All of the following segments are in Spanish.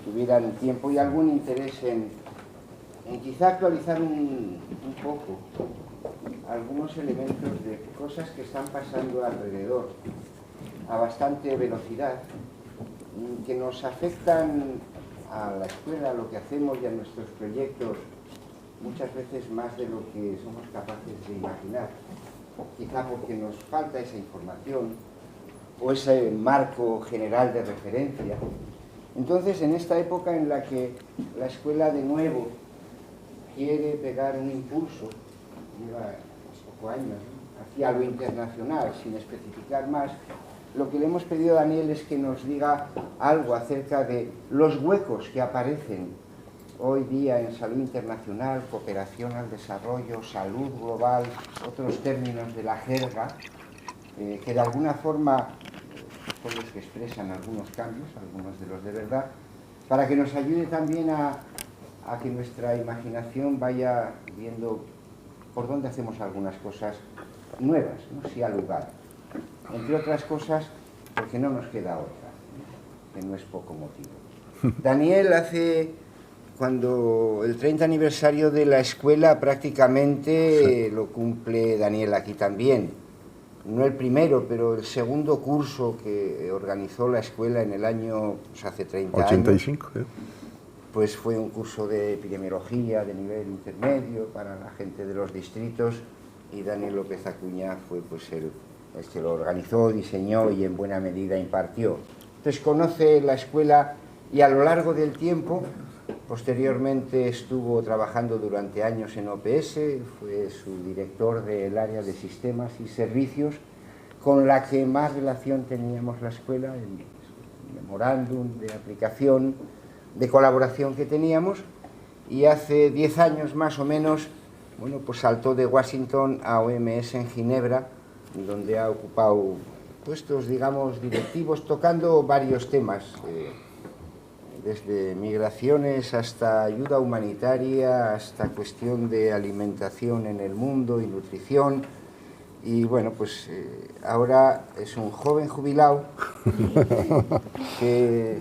tuvieran tiempo y algún interés en quizá actualizar un poco algunos elementos de cosas que están pasando alrededor a bastante velocidad, que nos afectan a la escuela, a lo que hacemos y a nuestros proyectos muchas veces más de lo que somos capaces de imaginar, quizá porque nos falta esa información o ese marco general de referencia. Entonces, en esta época en la que la escuela de nuevo quiere pegar un impulso, lleva pocos años, hacia lo internacional, sin especificar más, lo que le hemos pedido a Daniel es que nos diga algo acerca de los huecos que aparecen hoy día en salud internacional, cooperación al desarrollo, salud global, otros términos de la jerga, que de alguna forma son los que expresan algunos cambios, algunos de los de verdad, para que nos ayude también a que nuestra imaginación vaya viendo por dónde hacemos algunas cosas nuevas, ¿no? Si al lugar. Entre otras cosas, porque no nos queda otra, ¿no? Que no es poco motivo. Daniel cuando el 30 aniversario de la escuela prácticamente lo cumple Daniel aquí también. No el primero, pero el segundo curso que organizó la escuela en el año, pues hace 30 85, años. Pues fue un curso de epidemiología de nivel intermedio para la gente de los distritos, y Daniel López Acuña fue pues el que lo organizó, diseñó y en buena medida impartió. Entonces conoce la escuela y a lo largo del tiempo, posteriormente estuvo trabajando durante años en OPS, fue su director del área de sistemas y servicios, con la que más relación teníamos la escuela, el memorándum de aplicación, de colaboración que teníamos, y hace 10 años más o menos, bueno, pues saltó de Washington a OMS en Ginebra, donde ha ocupado puestos, digamos, directivos, tocando varios temas, desde migraciones hasta ayuda humanitaria, hasta cuestión de alimentación en el mundo y nutrición. Y bueno, pues ahora es un joven jubilado que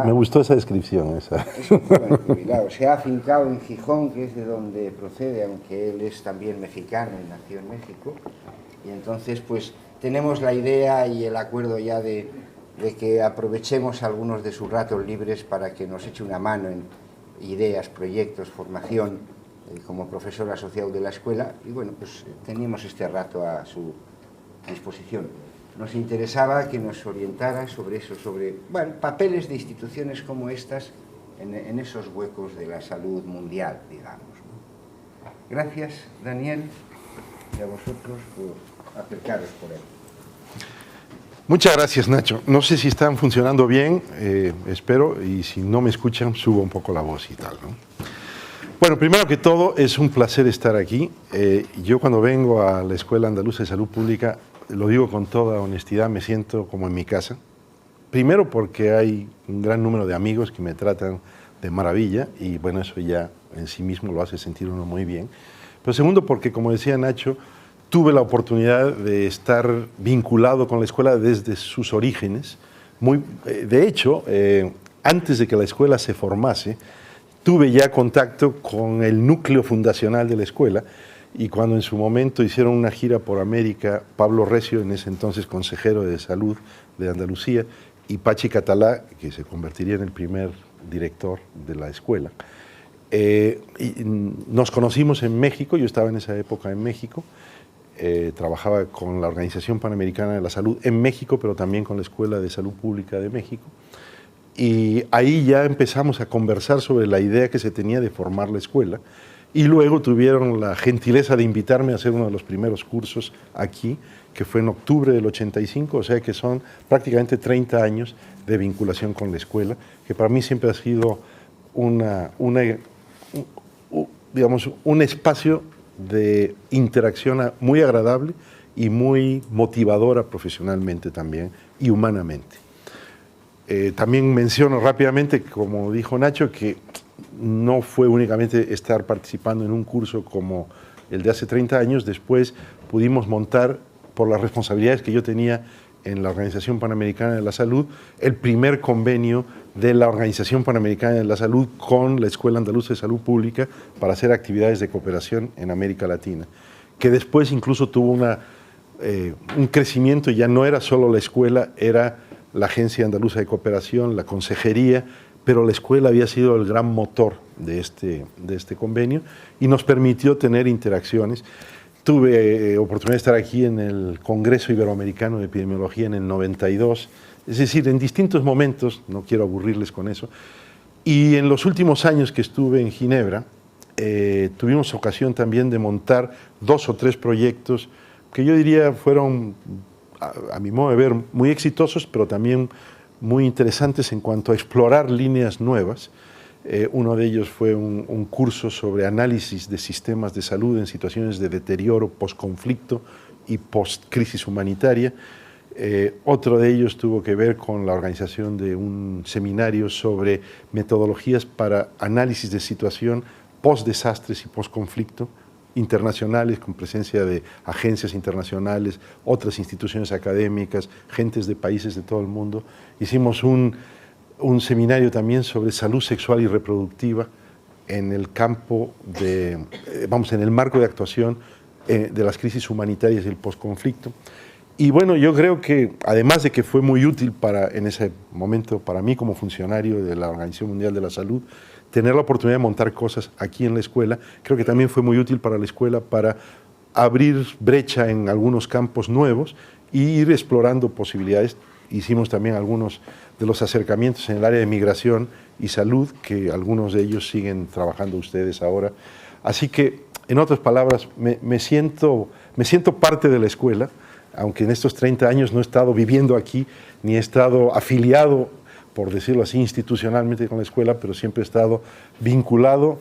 me gustó esa descripción. Es un joven jubilado, se ha afincado en Gijón, que es de donde procede, aunque él es también mexicano y nació en México. Y entonces pues tenemos la idea y el acuerdo ya de que aprovechemos algunos de sus ratos libres para que nos eche una mano en ideas, proyectos, formación, como profesor asociado de la escuela, y bueno, pues teníamos este rato a su disposición. Nos interesaba que nos orientara sobre eso, sobre, bueno, papeles de instituciones como estas en esos huecos de la salud mundial, digamos, ¿no? Gracias, Daniel, y a vosotros por acercaros por él. Muchas gracias, Nacho. No sé si están funcionando bien, espero, y si no me escuchan, subo un poco la voz y tal, ¿no? Bueno, primero que todo, es un placer estar aquí. Yo cuando vengo a la Escuela Andaluza de Salud Pública, lo digo con toda honestidad, me siento como en mi casa. Primero porque hay un gran número de amigos que me tratan de maravilla, y bueno, eso ya en sí mismo lo hace sentir uno muy bien. Pero segundo porque, como decía Nacho, tuve la oportunidad de estar vinculado con la escuela desde sus orígenes. De hecho, antes de que la escuela se formase, tuve ya contacto con el núcleo fundacional de la escuela, y cuando en su momento hicieron una gira por América, Pablo Recio, en ese entonces consejero de salud de Andalucía, y Pachi Catalá, que se convertiría en el primer director de la escuela, y nos conocimos en México. Yo estaba en esa época en México, trabajaba con la Organización Panamericana de la Salud en México, pero también con la Escuela de Salud Pública de México. Y ahí ya empezamos a conversar sobre la idea que se tenía de formar la escuela, y luego tuvieron la gentileza de invitarme a hacer uno de los primeros cursos aquí, que fue en octubre del 85, o sea que son prácticamente 30 años de vinculación con la escuela, que para mí siempre ha sido digamos, un espacio de interacción muy agradable y muy motivadora profesionalmente también y humanamente. También menciono rápidamente, como dijo Nacho, que no fue únicamente estar participando en un curso como el de hace 30 años. Después pudimos montar, por las responsabilidades que yo tenía en la Organización Panamericana de la Salud el primer convenio de la Organización Panamericana de la Salud con la Escuela Andaluza de Salud Pública para hacer actividades de cooperación en América Latina, que después incluso tuvo un crecimiento, ya no era solo la escuela, era la Agencia Andaluza de Cooperación, la Consejería, pero la escuela había sido el gran motor de este convenio y nos permitió tener interacciones. Tuve oportunidad de estar aquí en el Congreso Iberoamericano de Epidemiología en el 92, es decir, en distintos momentos, no quiero aburrirles con eso, y en los últimos años que estuve en Ginebra, tuvimos ocasión también de montar 2 o 3 proyectos que yo diría fueron, a mi modo de ver, muy exitosos, pero también muy interesantes en cuanto a explorar líneas nuevas. Uno de ellos fue un curso sobre análisis de sistemas de salud en situaciones de deterioro post-conflicto y post-crisis humanitaria. Otro de ellos tuvo que ver con la organización de un seminario sobre metodologías para análisis de situación post-desastres y post-conflicto internacionales, con presencia de agencias internacionales, otras instituciones académicas, gentes de países de todo el mundo. Hicimos un seminario también sobre salud sexual y reproductiva en el campo en el marco de actuación de las crisis humanitarias y el posconflicto. Y bueno, yo creo que además de que fue muy útil en ese momento para mí como funcionario de la Organización Mundial de la Salud, tener la oportunidad de montar cosas aquí en la escuela, creo que también fue muy útil para la escuela para abrir brecha en algunos campos nuevos e ir explorando posibilidades. Hicimos también algunos de los acercamientos en el área de migración y salud, que algunos de ellos siguen trabajando ustedes ahora. Así que, en otras palabras, me siento parte de la escuela, aunque en estos 30 años no he estado viviendo aquí, ni he estado afiliado, por decirlo así, institucionalmente con la escuela, pero siempre he estado vinculado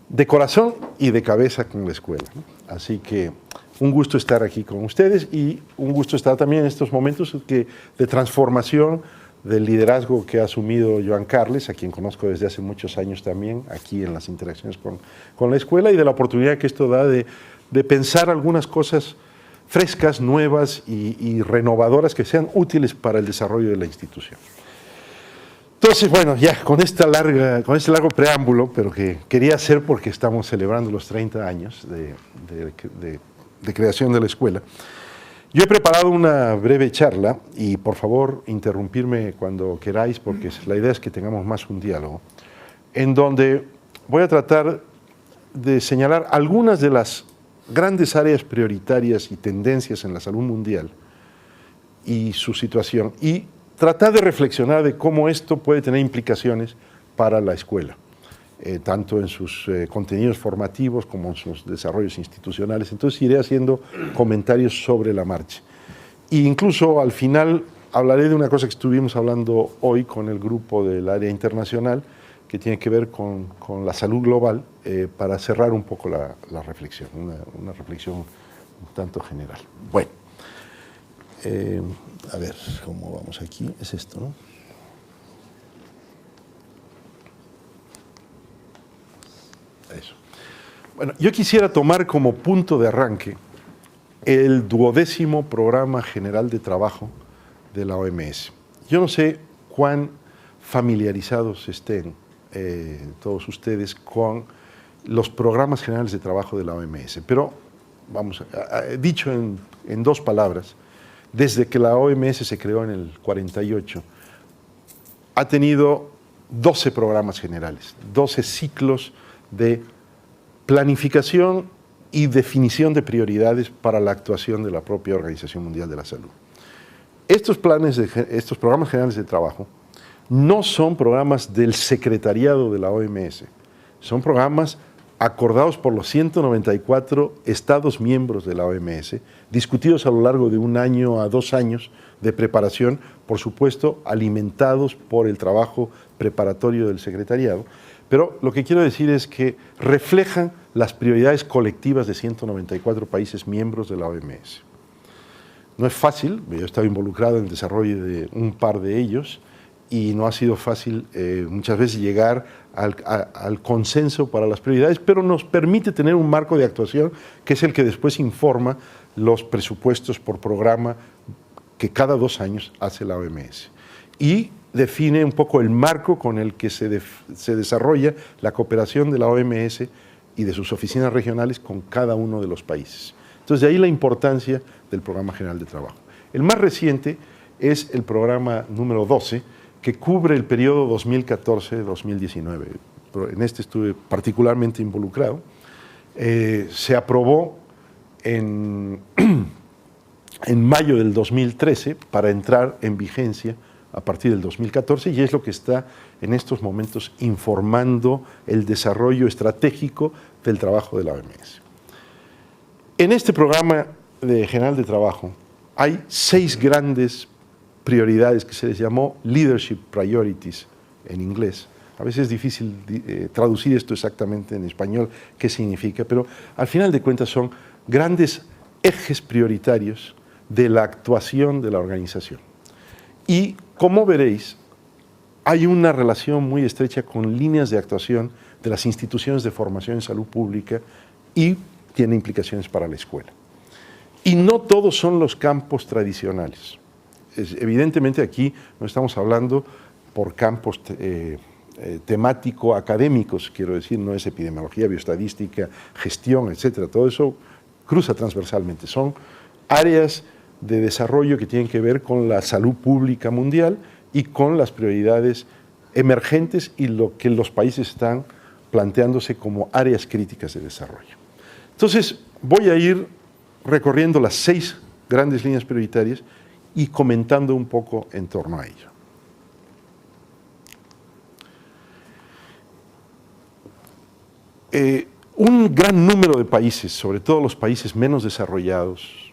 de corazón y de cabeza con la escuela, ¿no? Así que un gusto estar aquí con ustedes y un gusto estar también en estos momentos de transformación del liderazgo que ha asumido Joan Carles, a quien conozco desde hace muchos años también, aquí en las interacciones con la escuela, y de la oportunidad que esto da de pensar algunas cosas frescas, nuevas y renovadoras que sean útiles para el desarrollo de la institución. Entonces, bueno, ya con este largo preámbulo, pero que quería hacer porque estamos celebrando los 30 años de creación de la escuela, yo he preparado una breve charla y por favor interrumpirme cuando queráis, porque la idea es que tengamos más un diálogo, en donde voy a tratar de señalar algunas de las grandes áreas prioritarias y tendencias en la salud mundial y su situación, y tratar de reflexionar de cómo esto puede tener implicaciones para la escuela, tanto en sus contenidos formativos como en sus desarrollos institucionales. Entonces iré haciendo comentarios sobre la marcha. E incluso al final hablaré de una cosa que estuvimos hablando hoy con el grupo del área internacional, que tiene que ver con la salud global, para cerrar un poco la reflexión, una reflexión un tanto general. Bueno. A ver, ¿cómo vamos aquí? Es esto, ¿no? Eso. Bueno, yo quisiera tomar como punto de arranque el 12º Programa General de Trabajo de la OMS. Yo no sé cuán familiarizados estén todos ustedes con los programas generales de trabajo de la OMS, pero, vamos, dicho en 2 palabras, desde que la OMS se creó en el 48, ha tenido 12 programas generales, 12 ciclos de planificación y definición de prioridades para la actuación de la propia Organización Mundial de la Salud. Estos programas generales de trabajo no son programas del secretariado de la OMS, son programas acordados por los 194 Estados miembros de la OMS, discutidos a lo largo de 1 año a 2 años de preparación, por supuesto, alimentados por el trabajo preparatorio del secretariado. Pero lo que quiero decir es que reflejan las prioridades colectivas de 194 países miembros de la OMS. No es fácil, yo he estado involucrado en el desarrollo de un par de ellos, y no ha sido fácil muchas veces llegar al consenso para las prioridades, pero nos permite tener un marco de actuación que es el que después informa los presupuestos por programa que cada 2 años hace la OMS y define un poco el marco con el que se desarrolla la cooperación de la OMS y de sus oficinas regionales con cada uno de los países. Entonces, de ahí la importancia del Programa General de Trabajo. El más reciente es el programa número 12, que cubre el periodo 2014-2019. En este estuve particularmente involucrado. Se aprobó en mayo del 2013 para entrar en vigencia a partir del 2014 y es lo que está en estos momentos informando el desarrollo estratégico del trabajo de la OMS. En este programa general de trabajo hay 6 grandes prioridades que se les llamó Leadership Priorities en inglés. A veces es difícil traducir esto exactamente en español, qué significa, pero al final de cuentas son grandes ejes prioritarios de la actuación de la organización. Y como veréis, hay una relación muy estrecha con líneas de actuación de las instituciones de formación en salud pública y tiene implicaciones para la escuela. Y no todos son los campos tradicionales. Evidentemente aquí no estamos hablando por campos temático-académicos, quiero decir, no es epidemiología, bioestadística, gestión, etcétera. Todo eso cruza transversalmente. Son áreas de desarrollo que tienen que ver con la salud pública mundial y con las prioridades emergentes y lo que los países están planteándose como áreas críticas de desarrollo. Entonces, voy a ir recorriendo las 6 grandes líneas prioritarias y comentando un poco en torno a ello. Un gran número de países, sobre todo los países menos desarrollados,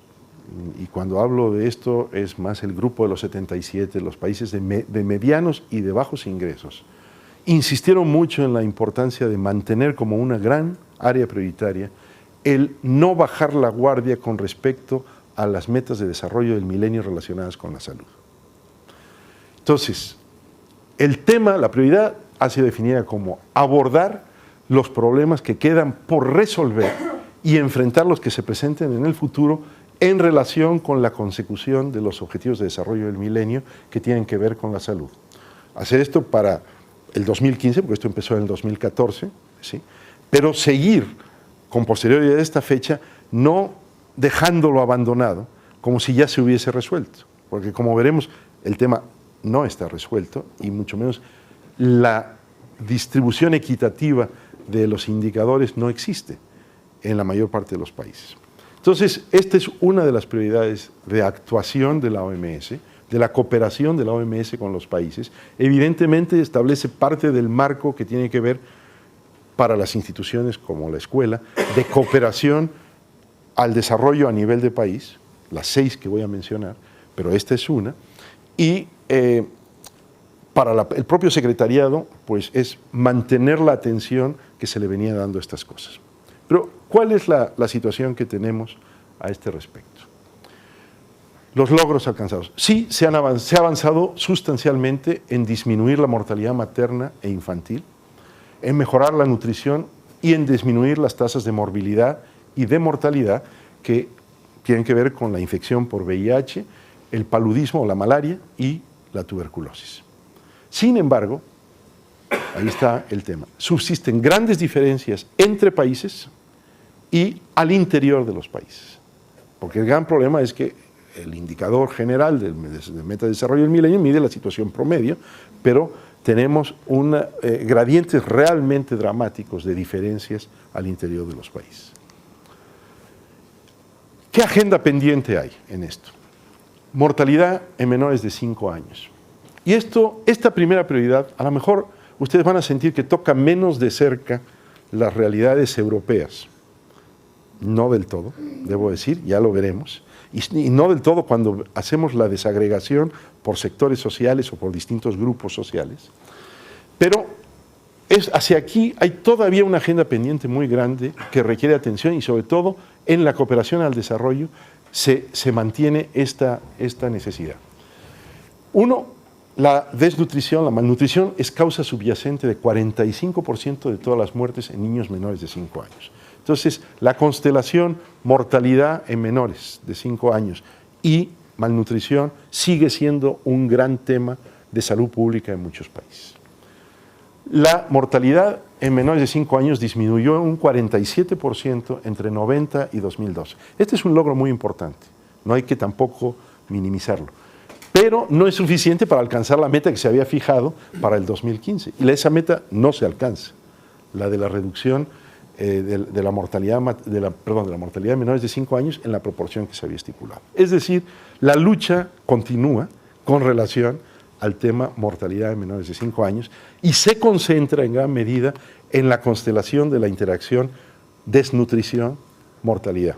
y cuando hablo de esto es más el grupo de los 77, los países de medianos y de bajos ingresos, insistieron mucho en la importancia de mantener como una gran área prioritaria el no bajar la guardia con respecto a las metas de desarrollo del milenio relacionadas con la salud. Entonces, el tema, la prioridad ha sido definida como abordar los problemas que quedan por resolver y enfrentar los que se presenten en el futuro en relación con la consecución de los objetivos de desarrollo del milenio que tienen que ver con la salud. Hacer esto para el 2015, porque esto empezó en el 2014, ¿sí? Pero seguir con posterioridad a esta fecha, no dejándolo abandonado como si ya se hubiese resuelto, porque como veremos, el tema no está resuelto y mucho menos la distribución equitativa de los indicadores no existe en la mayor parte de los países. Entonces, esta es una de las prioridades de actuación de la OMS, de la cooperación de la OMS con los países. Evidentemente establece parte del marco que tiene que ver para las instituciones como la escuela, de cooperación al desarrollo a nivel de país, las 6 que voy a mencionar, pero esta es una, y para el propio secretariado, pues es mantener la atención que se le venía dando a estas cosas. Pero, ¿cuál es la situación que tenemos a este respecto? Los logros alcanzados. Sí, se ha avanzado sustancialmente en disminuir la mortalidad materna e infantil, en mejorar la nutrición y en disminuir las tasas de morbilidad y de mortalidad que tienen que ver con la infección por VIH, el paludismo o la malaria y la tuberculosis. Sin embargo, ahí está el tema, subsisten grandes diferencias entre países y al interior de los países. Porque el gran problema es que el indicador general del meta de desarrollo del milenio mide la situación promedio, pero tenemos gradientes realmente dramáticos de diferencias al interior de los países. ¿Qué agenda pendiente hay en esto? Mortalidad en menores de 5 años. Y esta primera prioridad, a lo mejor ustedes van a sentir que toca menos de cerca las realidades europeas. No del todo, debo decir, ya lo veremos. Y no del todo cuando hacemos la desagregación por sectores sociales o por distintos grupos sociales. Pero hacia aquí hay todavía una agenda pendiente muy grande que requiere atención y sobre todo en la cooperación al desarrollo se mantiene esta necesidad. Uno, la desnutrición, la malnutrición es causa subyacente de 45% de todas las muertes en niños menores de 5 años. Entonces, la constelación mortalidad en menores de 5 años y malnutrición sigue siendo un gran tema de salud pública en muchos países. La mortalidad en menores de 5 años disminuyó un 47% entre 90 y 2012. Este es un logro muy importante, no hay que tampoco minimizarlo. Pero no es suficiente para alcanzar la meta que se había fijado para el 2015. Y esa meta no se alcanza, la de la reducción de la mortalidad de menores de 5 años en la proporción que se había estipulado. Es decir, la lucha continúa con relación al tema mortalidad de menores de 5 años y se concentra en gran medida en la constelación de la interacción desnutrición-mortalidad.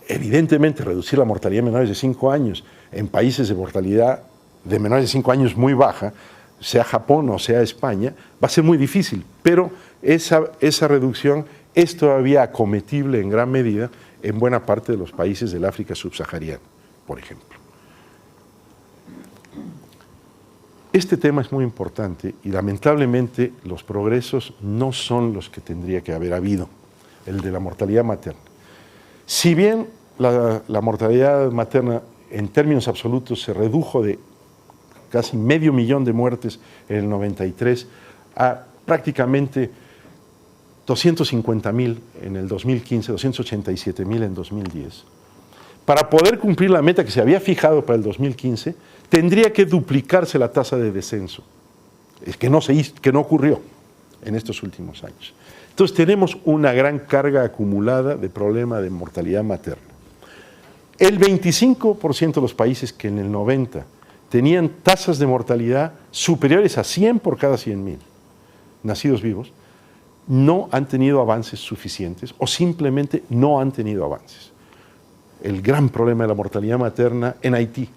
Evidentemente, reducir la mortalidad de menores de 5 años en países de mortalidad de menores de 5 años muy baja, sea Japón o sea España, va a ser muy difícil, pero esa reducción es todavía acometible en gran medida en buena parte de los países del África subsahariana, por ejemplo. Este tema es muy importante y lamentablemente los progresos no son los que tendría que haber habido, el de la mortalidad materna. Si bien la mortalidad materna en términos absolutos se redujo de casi 500.000 de muertes en el 93 a prácticamente 250.000 en el 2015, 287.000 en 2010. Para poder cumplir la meta que se había fijado para el 2015, tendría que duplicarse la tasa de descenso, que no ocurrió en estos últimos años. Entonces tenemos una gran carga acumulada de problema de mortalidad materna. El 25% de los países que en el 90 tenían tasas de mortalidad superiores a 100 por cada 100.000 nacidos vivos, no han tenido avances suficientes o simplemente no han tenido avances. El gran problema de la mortalidad materna en Haití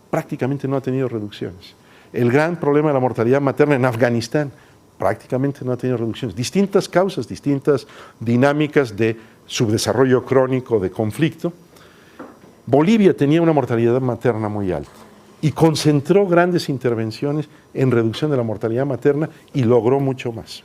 prácticamente no ha tenido reducciones. El gran problema de la mortalidad materna en Afganistán prácticamente no ha tenido reducciones. Distintas causas, distintas dinámicas de subdesarrollo crónico, de conflicto. Bolivia tenía una mortalidad materna muy alta y concentró grandes intervenciones en reducción de la mortalidad materna y logró mucho más.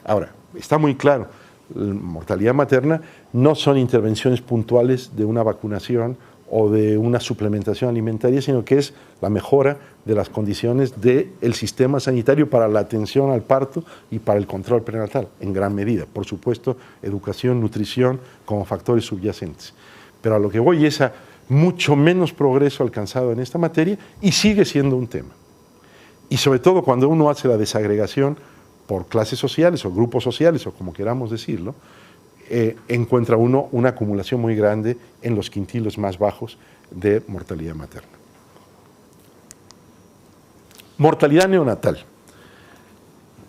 Ahora, está muy claro, la mortalidad materna no son intervenciones puntuales de una vacunación o de una suplementación alimentaria, sino que es la mejora de las condiciones del sistema sanitario para la atención al parto y para el control prenatal, en gran medida. Por supuesto, educación, nutrición como factores subyacentes. Pero a lo que voy es a mucho menos progreso alcanzado en esta materia y sigue siendo un tema. Y sobre todo cuando uno hace la desagregación por clases sociales o grupos sociales o como queramos decirlo, encuentra uno una acumulación muy grande en los quintilos más bajos de mortalidad materna. Mortalidad neonatal.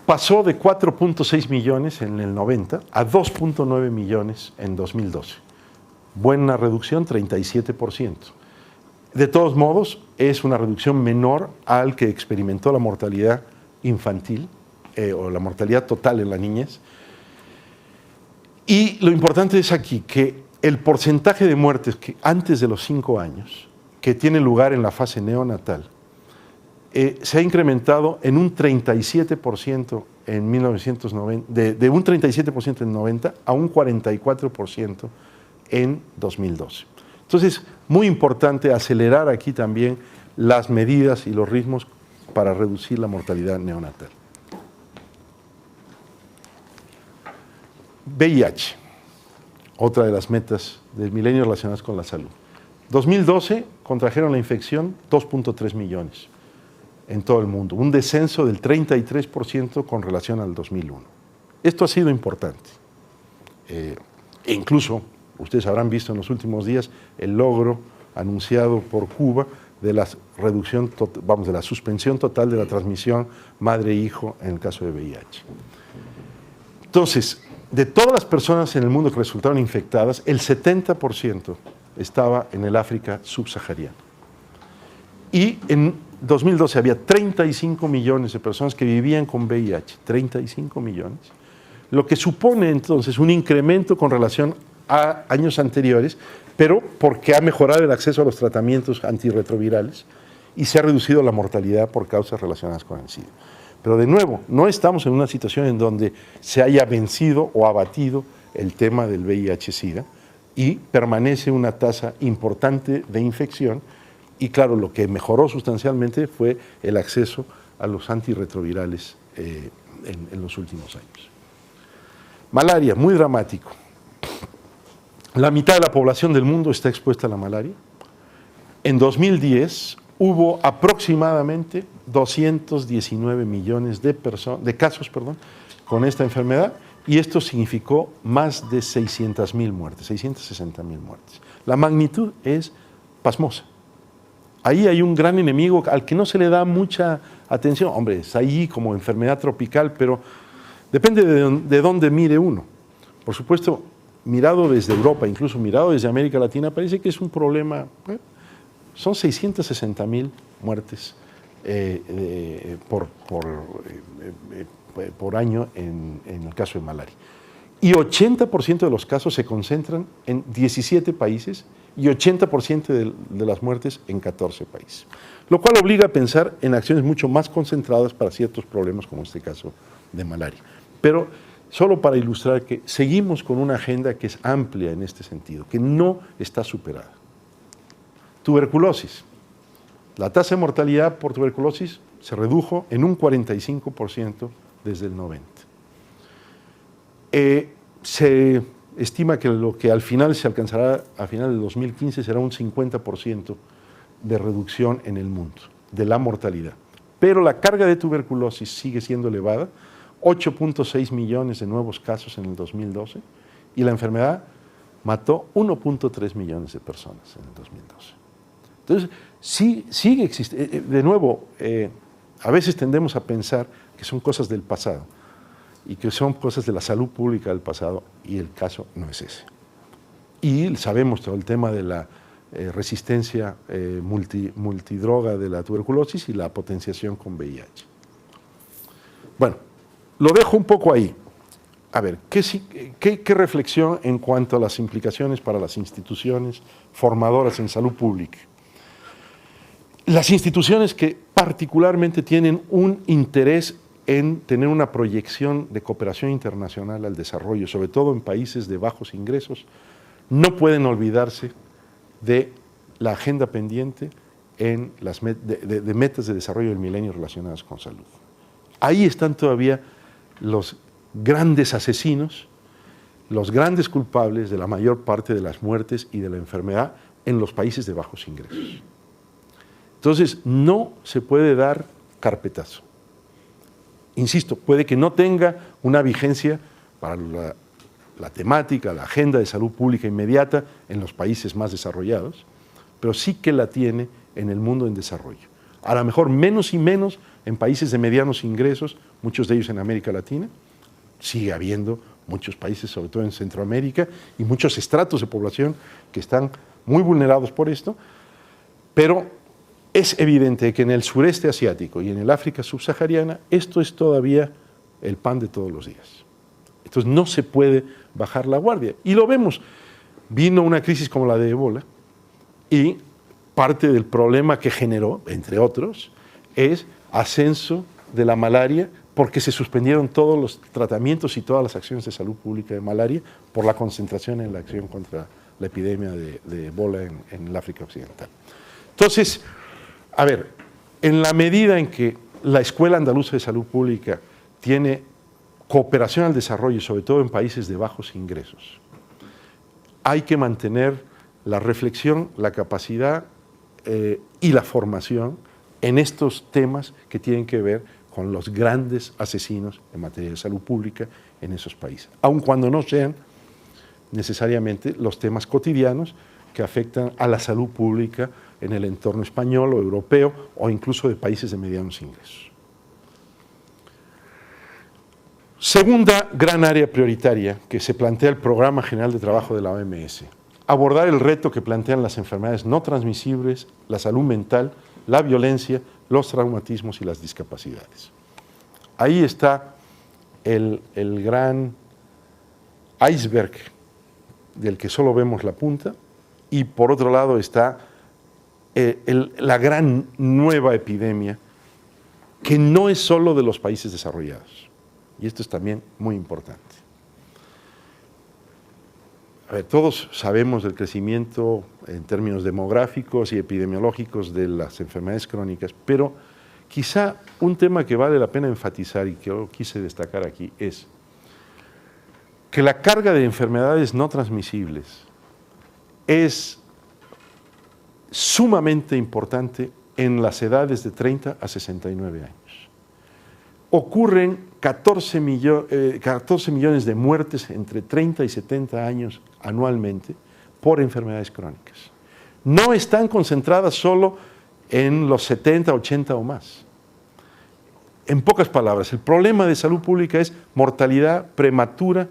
Pasó de 4.6 millones en el 90 a 2.9 millones en 2012. Buena reducción, 37%. De todos modos, es una reducción menor al que experimentó la mortalidad infantil o la mortalidad total en la niñez. Y lo importante es aquí que el porcentaje de muertes que antes de los 5 años, que tiene lugar en la fase neonatal, se ha incrementado en un 37% en 1990, de un 37% en 90 a un 44% en 2012. Entonces, muy importante acelerar aquí también las medidas y los ritmos para reducir la mortalidad neonatal. VIH, otra de las metas del milenio relacionadas con la salud. 2012 contrajeron la infección 2.3 millones en todo el mundo, un descenso del 33% con relación al 2001. Esto ha sido importante. E incluso, ustedes habrán visto en los últimos días el logro anunciado por Cuba de la reducción, de la suspensión total de la transmisión madre-hijo en el caso de VIH. Entonces, de todas las personas en el mundo que resultaron infectadas, el 70% estaba en el África subsahariana. Y en 2012 había 35 millones de personas que vivían con VIH, 35 millones, lo que supone entonces un incremento con relación a años anteriores, pero porque ha mejorado el acceso a los tratamientos antirretrovirales y se ha reducido la mortalidad por causas relacionadas con el SIDA. Pero de nuevo, no estamos en una situación en donde se haya vencido o abatido el tema del VIH-Sida y permanece una tasa importante de infección. Y claro, lo que mejoró sustancialmente fue el acceso a los antirretrovirales en los últimos años. Malaria, muy dramático. La mitad de la población del mundo está expuesta a la malaria. En 2010 hubo aproximadamente 219 millones de casos con esta enfermedad, y esto significó más de 600.000 muertes, 660.000 muertes. La magnitud es pasmosa. Ahí hay un gran enemigo al que no se le da mucha atención. Hombre, es ahí como enfermedad tropical, pero depende de dónde mire uno. Por supuesto, mirado desde Europa, incluso mirado desde América Latina, parece que es un problema. Son 660.000 muertes por año en el caso de malaria. Y 80% de los casos se concentran en 17 países y 80% de las muertes en 14 países. Lo cual obliga a pensar en acciones mucho más concentradas para ciertos problemas, como este caso de malaria. Pero solo para ilustrar que seguimos con una agenda que es amplia en este sentido, que no está superada. Tuberculosis. La tasa de mortalidad por tuberculosis se redujo en un 45% desde el 90. Se estima que lo que al final se alcanzará a final de 2015 será un 50% de reducción en el mundo de la mortalidad. Pero la carga de tuberculosis sigue siendo elevada, 8.6 millones de nuevos casos en el 2012, y la enfermedad mató 1.3 millones de personas en el 2012. Entonces, sí, sigue existiendo. De nuevo, a veces tendemos a pensar que son cosas del pasado y que son cosas de la salud pública del pasado, y el caso no es ese. Y sabemos todo el tema de la resistencia multidroga de la tuberculosis y la potenciación con VIH. Bueno, lo dejo un poco ahí. A ver, ¿qué reflexión en cuanto a las implicaciones para las instituciones formadoras en salud pública? Las instituciones que particularmente tienen un interés en tener una proyección de cooperación internacional al desarrollo, sobre todo en países de bajos ingresos, no pueden olvidarse de la agenda pendiente en de metas de desarrollo del milenio relacionadas con salud. Ahí están todavía los grandes asesinos, los grandes culpables de la mayor parte de las muertes y de la enfermedad en los países de bajos ingresos. Entonces, no se puede dar carpetazo. Insisto, puede que no tenga una vigencia para la temática, la agenda de salud pública inmediata en los países más desarrollados, pero sí que la tiene en el mundo en desarrollo. A lo mejor menos y menos en países de medianos ingresos, muchos de ellos en América Latina. Sigue habiendo muchos países, sobre todo en Centroamérica, y muchos estratos de población que están muy vulnerados por esto, pero es evidente que en el sureste asiático y en el África subsahariana esto es todavía el pan de todos los días. Entonces no se puede bajar la guardia. Y lo vemos. Vino una crisis como la de Ebola y parte del problema que generó, entre otros, es ascenso de la malaria, porque se suspendieron todos los tratamientos y todas las acciones de salud pública de malaria por la concentración en la acción contra la epidemia de Ebola en el África Occidental. Entonces, a ver, en la medida en que la Escuela Andaluza de Salud Pública tiene cooperación al desarrollo, sobre todo en países de bajos ingresos, hay que mantener la reflexión, la capacidad y la formación en estos temas que tienen que ver con los grandes asesinos en materia de salud pública en esos países, aun cuando no sean necesariamente los temas cotidianos que afectan a la salud pública en el entorno español o europeo o incluso de países de medianos ingresos. Segunda gran área prioritaria que se plantea el Programa General de Trabajo de la OMS, abordar el reto que plantean las enfermedades no transmisibles, la salud mental, la violencia, los traumatismos y las discapacidades. Ahí está el gran iceberg del que solo vemos la punta, y por otro lado está la gran nueva epidemia que no es solo de los países desarrollados, y esto es también muy importante. A ver, todos sabemos del crecimiento en términos demográficos y epidemiológicos de las enfermedades crónicas, pero quizá un tema que vale la pena enfatizar y que yo quise destacar aquí es que la carga de enfermedades no transmisibles es sumamente importante en las edades de 30 a 69 años. Ocurren 14 millones de muertes entre 30 y 70 años anualmente por enfermedades crónicas. No están concentradas solo en los 70, 80 o más. En pocas palabras, el problema de salud pública es mortalidad prematura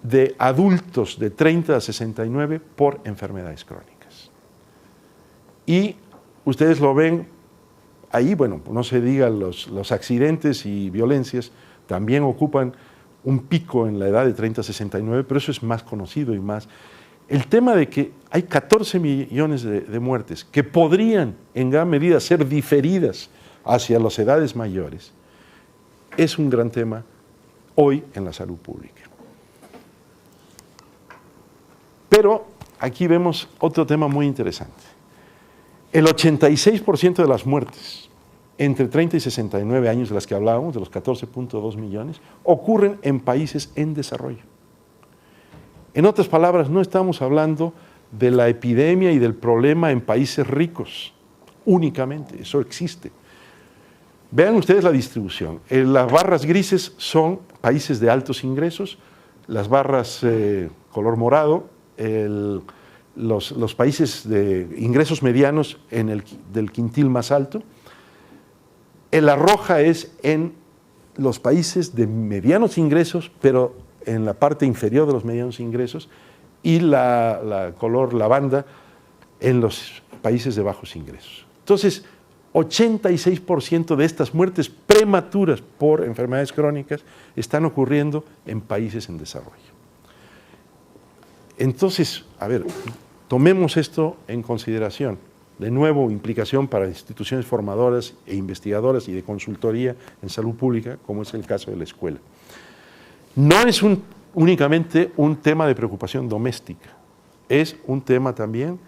de adultos de 30 a 69 por enfermedades crónicas. Y ustedes lo ven ahí, bueno, no se diga, los accidentes y violencias también ocupan un pico en la edad de 30 a 69, pero eso es más conocido y más. El tema de que hay 14 millones de muertes que podrían en gran medida ser diferidas hacia las edades mayores es un gran tema hoy en la salud pública. Pero aquí vemos otro tema muy interesante. El 86% de las muertes entre 30 y 69 años de las que hablábamos, de los 14.2 millones, ocurren en países en desarrollo. En otras palabras, no estamos hablando de la epidemia y del problema en países ricos únicamente, eso existe. Vean ustedes la distribución. Las barras grises son países de altos ingresos, las barras color morado, los países de ingresos medianos del quintil más alto. La roja es en los países de medianos ingresos, pero en la parte inferior de los medianos ingresos, y la color lavanda en los países de bajos ingresos. Entonces, 86% de estas muertes prematuras por enfermedades crónicas están ocurriendo en países en desarrollo. Entonces, a ver, tomemos esto en consideración. De nuevo, implicación para instituciones formadoras e investigadoras y de consultoría en salud pública, como es el caso de la escuela. No es únicamente un tema de preocupación doméstica, es un tema también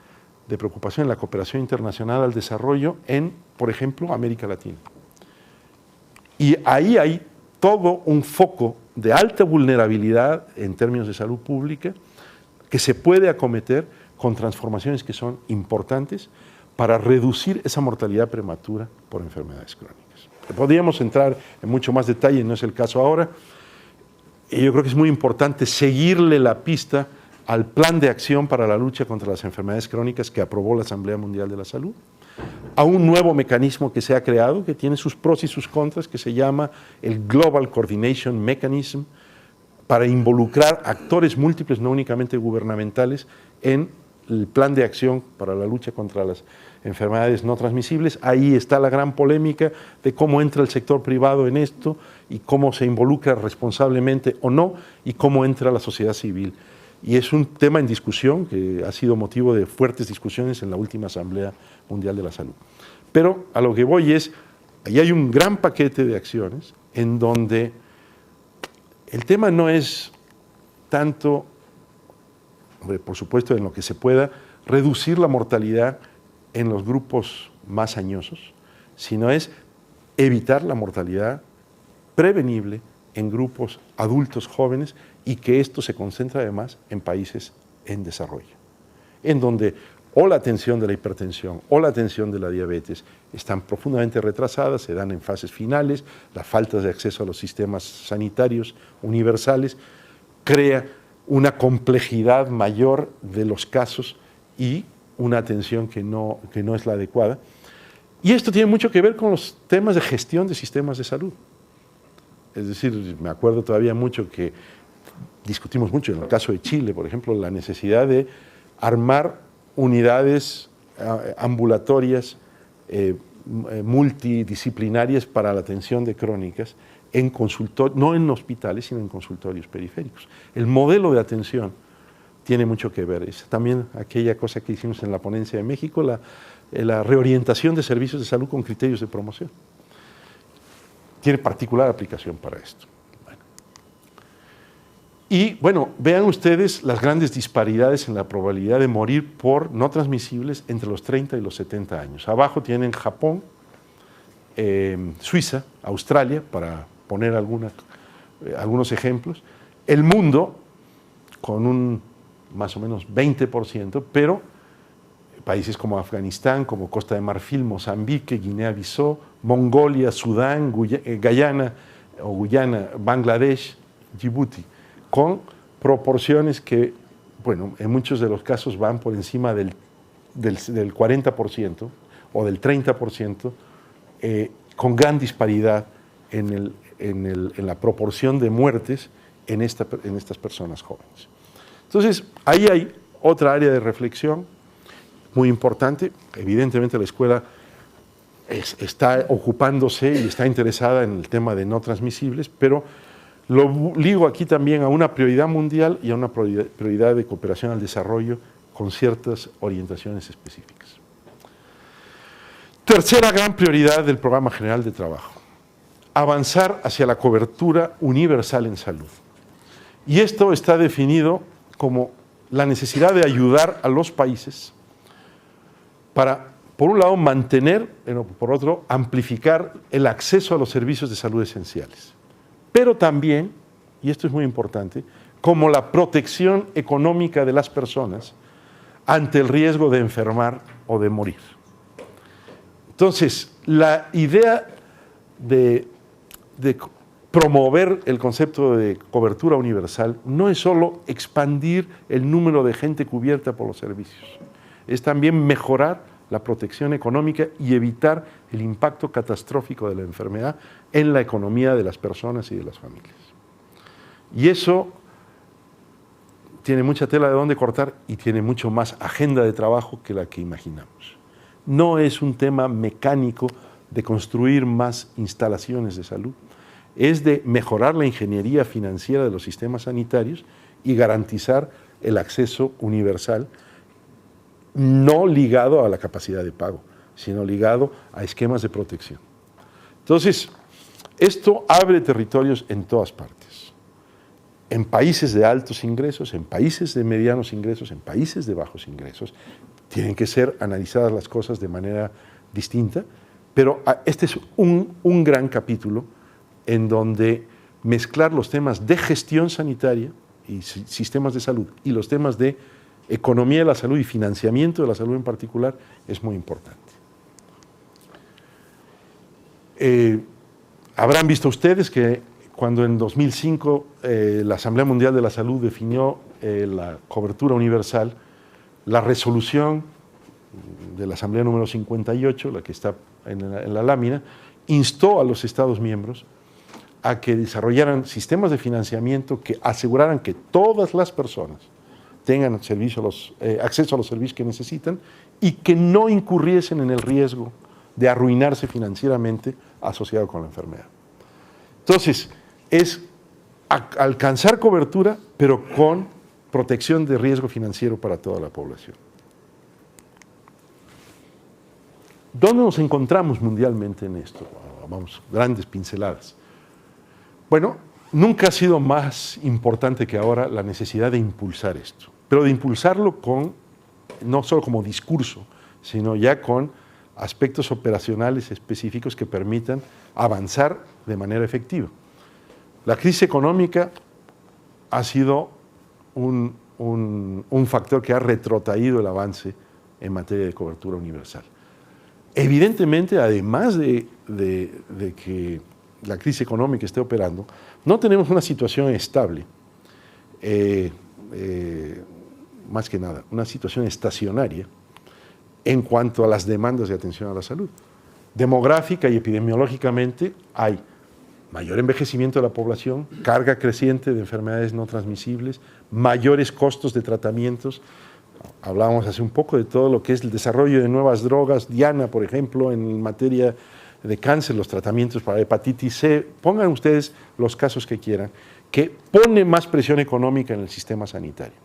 de preocupación en la cooperación internacional al desarrollo en, por ejemplo, América Latina. Y ahí hay todo un foco de alta vulnerabilidad en términos de salud pública que se puede acometer con transformaciones que son importantes para reducir esa mortalidad prematura por enfermedades crónicas. Podríamos entrar en mucho más detalle, no es el caso ahora. Y yo creo que es muy importante seguirle la pista al Plan de Acción para la Lucha contra las Enfermedades Crónicas que aprobó la Asamblea Mundial de la Salud, a un nuevo mecanismo que se ha creado, que tiene sus pros y sus contras, que se llama el Global Coordination Mechanism, para involucrar actores múltiples, no únicamente gubernamentales, en el Plan de Acción para la Lucha contra las enfermedades no transmisibles. Ahí está la gran polémica de cómo entra el sector privado en esto y cómo se involucra responsablemente o no, y cómo entra la sociedad civil. Y es un tema en discusión que ha sido motivo de fuertes discusiones en la última Asamblea Mundial de la Salud. Pero a lo que voy es, ahí hay un gran paquete de acciones en donde el tema no es tanto, por supuesto, en lo que se pueda reducir la mortalidad en los grupos más añosos, sino es evitar la mortalidad prevenible en grupos adultos jóvenes, y que esto se concentra además en países en desarrollo, en donde o la atención de la hipertensión o la atención de la diabetes están profundamente retrasadas, se dan en fases finales, la falta de acceso a los sistemas sanitarios universales crea una complejidad mayor de los casos y una atención que no es la adecuada. Y esto tiene mucho que ver con los temas de gestión de sistemas de salud. Es decir, me acuerdo todavía mucho que discutimos mucho en el caso de Chile, por ejemplo, la necesidad de armar unidades ambulatorias multidisciplinarias para la atención de crónicas en consultorios, no en hospitales, sino en consultorios periféricos. El modelo de atención tiene mucho que ver. Es también aquella cosa que hicimos en la ponencia de México, la reorientación de servicios de salud con criterios de promoción. Tiene particular aplicación para esto. Bueno. Y bueno, vean ustedes las grandes disparidades en la probabilidad de morir por no transmisibles entre los 30 y los 70 años. Abajo tienen Japón, Suiza, Australia, para poner algunos ejemplos. El mundo, con un más o menos 20%, pero países como Afganistán, como Costa de Marfil, Mozambique, Guinea-Bissau, Mongolia, Sudán, Guyana, Bangladesh, Djibouti, con proporciones que, bueno, en muchos de los casos van por encima del 40% o del 30%, con gran disparidad en la proporción de muertes en estas personas jóvenes. Entonces, ahí hay otra área de reflexión muy importante. Evidentemente la escuela está ocupándose y está interesada en el tema de no transmisibles, pero lo ligo aquí también a una prioridad mundial y a una prioridad de cooperación al desarrollo con ciertas orientaciones específicas. Tercera gran prioridad del Programa General de Trabajo: avanzar hacia la cobertura universal en salud. Y esto está definido como la necesidad de ayudar a los países para, por un lado, mantener, pero por otro, amplificar el acceso a los servicios de salud esenciales. Pero también, y esto es muy importante, como la protección económica de las personas ante el riesgo de enfermar o de morir. Entonces, la idea de promover el concepto de cobertura universal no es solo expandir el número de gente cubierta por los servicios, es también mejorar la protección económica y evitar el impacto catastrófico de la enfermedad en la economía de las personas y de las familias. Y eso tiene mucha tela de dónde cortar y tiene mucho más agenda de trabajo que la que imaginamos. No es un tema mecánico de construir más instalaciones de salud, es de mejorar la ingeniería financiera de los sistemas sanitarios y garantizar el acceso universal, no ligado a la capacidad de pago, sino ligado a esquemas de protección. Entonces, esto abre territorios en todas partes, en países de altos ingresos, en países de medianos ingresos, en países de bajos ingresos. Tienen que ser analizadas las cosas de manera distinta, pero este es un gran capítulo en donde mezclar los temas de gestión sanitaria y sistemas de salud y los temas de economía de la salud y financiamiento de la salud en particular es muy importante. Habrán visto ustedes que cuando en 2005 la Asamblea Mundial de la Salud definió la cobertura universal, la resolución de la Asamblea número 58, la que está en la lámina, instó a los Estados miembros a que desarrollaran sistemas de financiamiento que aseguraran que todas las personas tengan acceso a los servicios que necesitan y que no incurriesen en el riesgo de arruinarse financieramente asociado con la enfermedad. Entonces, es alcanzar cobertura, pero con protección de riesgo financiero para toda la población. ¿Dónde nos encontramos mundialmente en esto? Vamos, grandes pinceladas. Bueno, nunca ha sido más importante que ahora la necesidad de impulsar esto, pero de impulsarlo no solo como discurso, sino ya con aspectos operacionales específicos que permitan avanzar de manera efectiva. La crisis económica ha sido un factor que ha retrotraído el avance en materia de cobertura universal. Evidentemente, además de que la crisis económica esté operando, no tenemos una situación estable, más que nada, una situación estacionaria en cuanto a las demandas de atención a la salud. Demográfica y epidemiológicamente hay mayor envejecimiento de la población, carga creciente de enfermedades no transmisibles, mayores costos de tratamientos. Hablábamos hace un poco de todo lo que es el desarrollo de nuevas drogas, Diana, por ejemplo, en materia de cáncer, los tratamientos para hepatitis C, pongan ustedes los casos que quieran, que pone más presión económica en el sistema sanitario.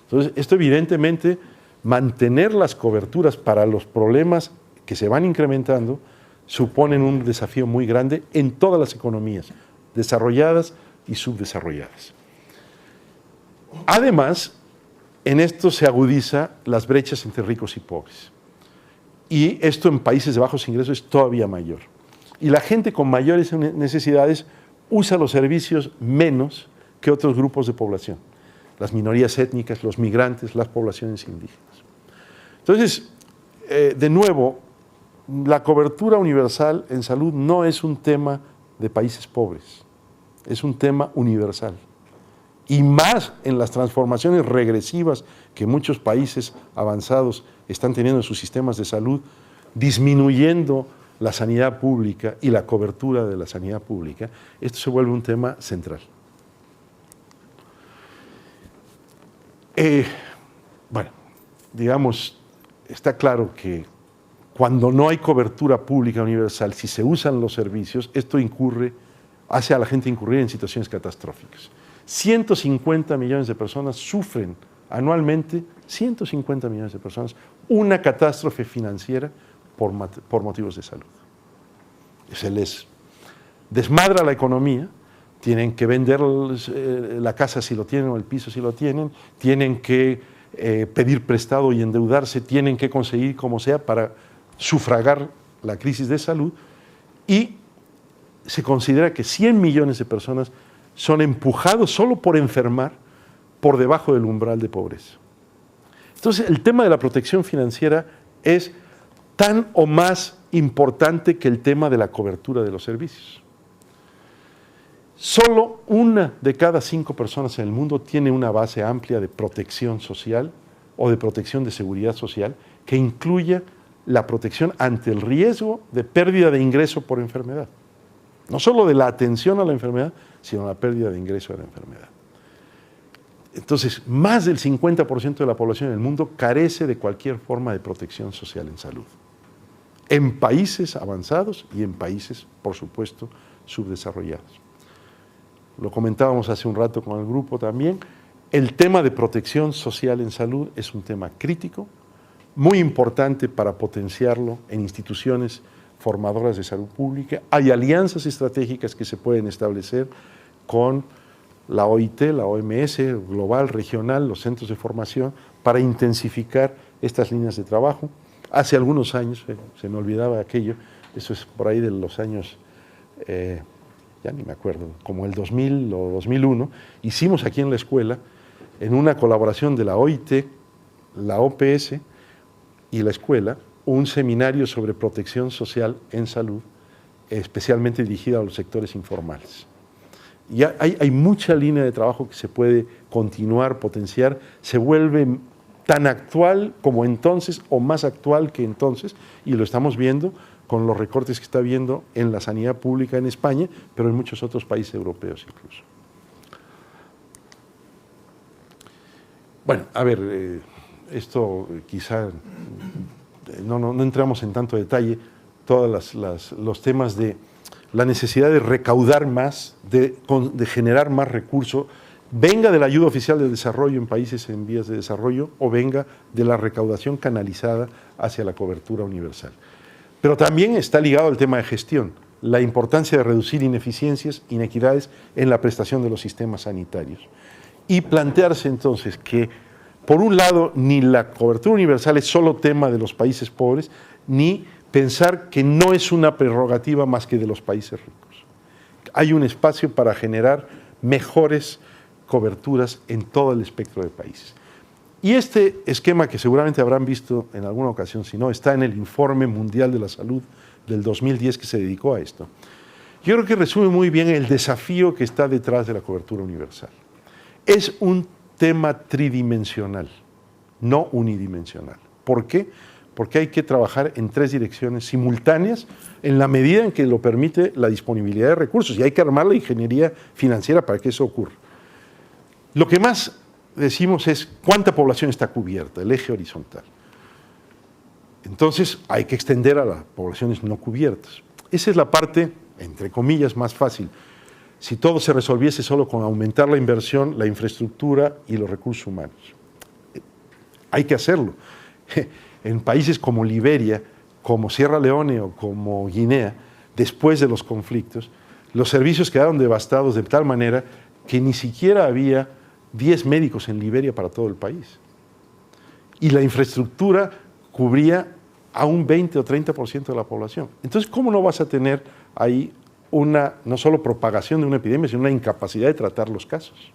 Entonces, esto evidentemente, mantener las coberturas para los problemas que se van incrementando, suponen un desafío muy grande en todas las economías, desarrolladas y subdesarrolladas. Además, en esto se agudiza las brechas entre ricos y pobres. Y esto en países de bajos ingresos es todavía mayor. Y la gente con mayores necesidades usa los servicios menos que otros grupos de población. Las minorías étnicas, los migrantes, las poblaciones indígenas. Entonces, de nuevo, la cobertura universal en salud no es un tema de países pobres, es un tema universal. Y más en las transformaciones regresivas que muchos países avanzados están teniendo en sus sistemas de salud, disminuyendo la sanidad pública y la cobertura de la sanidad pública, esto se vuelve un tema central. Bueno, digamos, está claro que cuando no hay cobertura pública universal, si se usan los servicios, esto hace a la gente incurrir en situaciones catastróficas. 150 millones de personas sufren anualmente, 150 millones de personas, una catástrofe financiera por motivos de salud. Se les desmadra la economía, tienen que vender la casa si lo tienen o el piso si lo tienen que pedir prestado y endeudarse, tienen que conseguir como sea para sufragar la crisis de salud, y se considera que 100 millones de personas son empujados solo por enfermar por debajo del umbral de pobreza. Entonces, el tema de la protección financiera es tan o más importante que el tema de la cobertura de los servicios. Solo 1 de cada 5 personas en el mundo tiene una base amplia de protección social o de protección de seguridad social que incluya la protección ante el riesgo de pérdida de ingreso por enfermedad. No solo de la atención a la enfermedad, sino la pérdida de ingreso de la enfermedad. Entonces, más del 50% de la población en el mundo carece de cualquier forma de protección social en salud. En países avanzados y en países, por supuesto, subdesarrollados. Lo comentábamos hace un rato con el grupo también. El tema de protección social en salud es un tema crítico, muy importante para potenciarlo en instituciones formadoras de salud pública. Hay alianzas estratégicas que se pueden establecer con la OIT, la OMS, global, regional, los centros de formación, para intensificar estas líneas de trabajo. Hace algunos años, se me olvidaba aquello, eso es por ahí de los años, ya ni me acuerdo, como el 2000 o 2001, hicimos aquí en la escuela, en una colaboración de la OIT, la OPS y la escuela, un seminario sobre protección social en salud, especialmente dirigido a los sectores informales. Y hay mucha línea de trabajo que se puede continuar, potenciar, se vuelve tan actual como entonces o más actual que entonces, y lo estamos viendo con los recortes que está habiendo en la sanidad pública en España, pero en muchos otros países europeos incluso. Bueno, a ver, esto quizá no entramos en tanto detalle, todos los temas de la necesidad de recaudar más, de generar más recursos, venga de la ayuda oficial de desarrollo en países en vías de desarrollo o venga de la recaudación canalizada hacia la cobertura universal. Pero también está ligado al tema de gestión, la importancia de reducir ineficiencias, inequidades en la prestación de los sistemas sanitarios. Y plantearse entonces que, por un lado, ni la cobertura universal es solo tema de los países pobres, ni pensar que no es una prerrogativa más que de los países ricos. Hay un espacio para generar mejores coberturas en todo el espectro de países. Y este esquema, que seguramente habrán visto en alguna ocasión, si no, está en el Informe Mundial de la Salud del 2010 que se dedicó a esto. Yo creo que resume muy bien el desafío que está detrás de la cobertura universal. Es un tema tridimensional, no unidimensional. ¿Por qué? Porque hay que trabajar en 3 direcciones simultáneas en la medida en que lo permite la disponibilidad de recursos, y hay que armar la ingeniería financiera para que eso ocurra. Lo que más decimos es cuánta población está cubierta, el eje horizontal. Entonces hay que extender a las poblaciones no cubiertas. Esa es la parte, entre comillas, más fácil. Si todo se resolviese solo con aumentar la inversión, la infraestructura y los recursos humanos. Hay que hacerlo. En países como Liberia, como Sierra Leone o como Guinea, después de los conflictos, los servicios quedaron devastados de tal manera que ni siquiera había 10 médicos en Liberia para todo el país. Y la infraestructura cubría a un 20 o 30% de la población. Entonces, ¿cómo no vas a tener ahí no solo propagación de una epidemia, sino una incapacidad de tratar los casos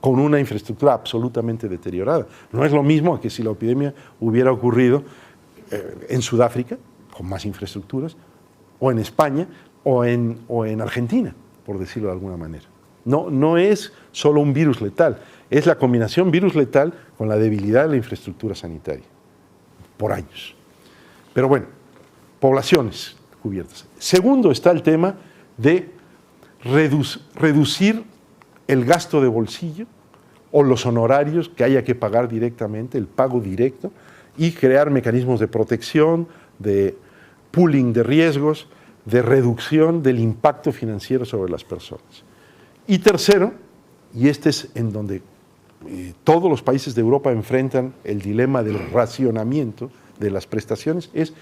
con una infraestructura absolutamente deteriorada? No es lo mismo que si la epidemia hubiera ocurrido en Sudáfrica, con más infraestructuras, o en España, o en Argentina, por decirlo de alguna manera. No es solo un virus letal, es la combinación virus letal con la debilidad de la infraestructura sanitaria, por años. Pero bueno, poblaciones cubiertas. Segundo está el tema de reducir el gasto de bolsillo o los honorarios que haya que pagar directamente, el pago directo, y crear mecanismos de protección, de pooling de riesgos, de reducción del impacto financiero sobre las personas. Y tercero, y este es en donde todos los países de Europa enfrentan el dilema del racionamiento de las prestaciones, es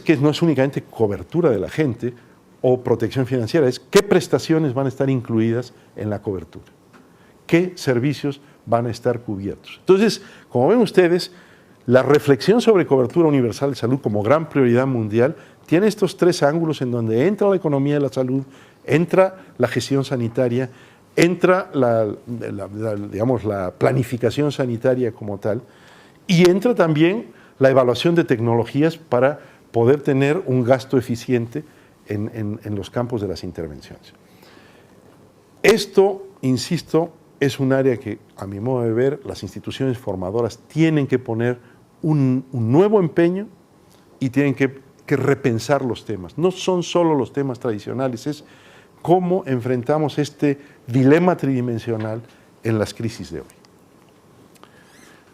que no es únicamente cobertura de la gente o protección financiera, es qué prestaciones van a estar incluidas en la cobertura, qué servicios van a estar cubiertos. Entonces, como ven ustedes, la reflexión sobre cobertura universal de salud como gran prioridad mundial tiene estos tres ángulos en donde entra la economía de la salud, entra la gestión sanitaria, entra la planificación sanitaria como tal, y entra también la evaluación de tecnologías para poder tener un gasto eficiente en los campos de las intervenciones. Esto, insisto, es un área que, a mi modo de ver, las instituciones formadoras tienen que poner un nuevo empeño y tienen que repensar los temas. No son solo los temas tradicionales, es cómo enfrentamos este dilema tridimensional en las crisis de hoy.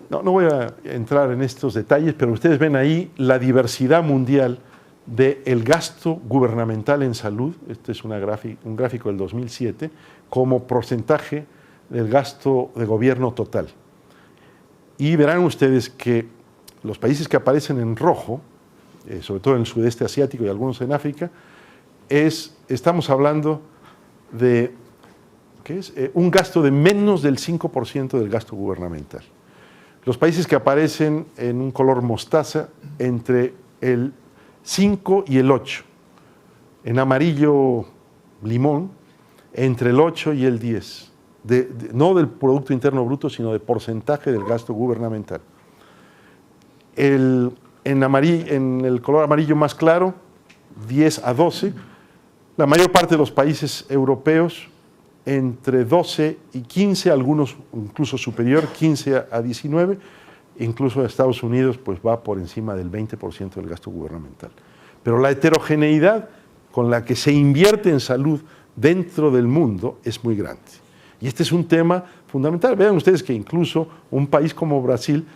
No voy a entrar en estos detalles, pero ustedes ven ahí la diversidad mundial del gasto gubernamental en salud. Este es un gráfico del 2007, como porcentaje del gasto de gobierno total. Y verán ustedes que los países que aparecen en rojo, sobre todo en el sudeste asiático y algunos en África, estamos hablando de un gasto de menos del 5% del gasto gubernamental. Los países que aparecen en un color mostaza, entre el 5 y el 8. En amarillo limón, entre el 8 y el 10. No del Producto Interno Bruto, sino de porcentaje del gasto gubernamental. En el color amarillo más claro, 10 a 12. La mayor parte de los países europeos, entre 12 y 15, algunos incluso superior, 15 a 19, incluso Estados Unidos pues va por encima del 20% del gasto gubernamental. Pero la heterogeneidad con la que se invierte en salud dentro del mundo es muy grande. Y este es un tema fundamental. Vean ustedes que incluso un país como Brasil,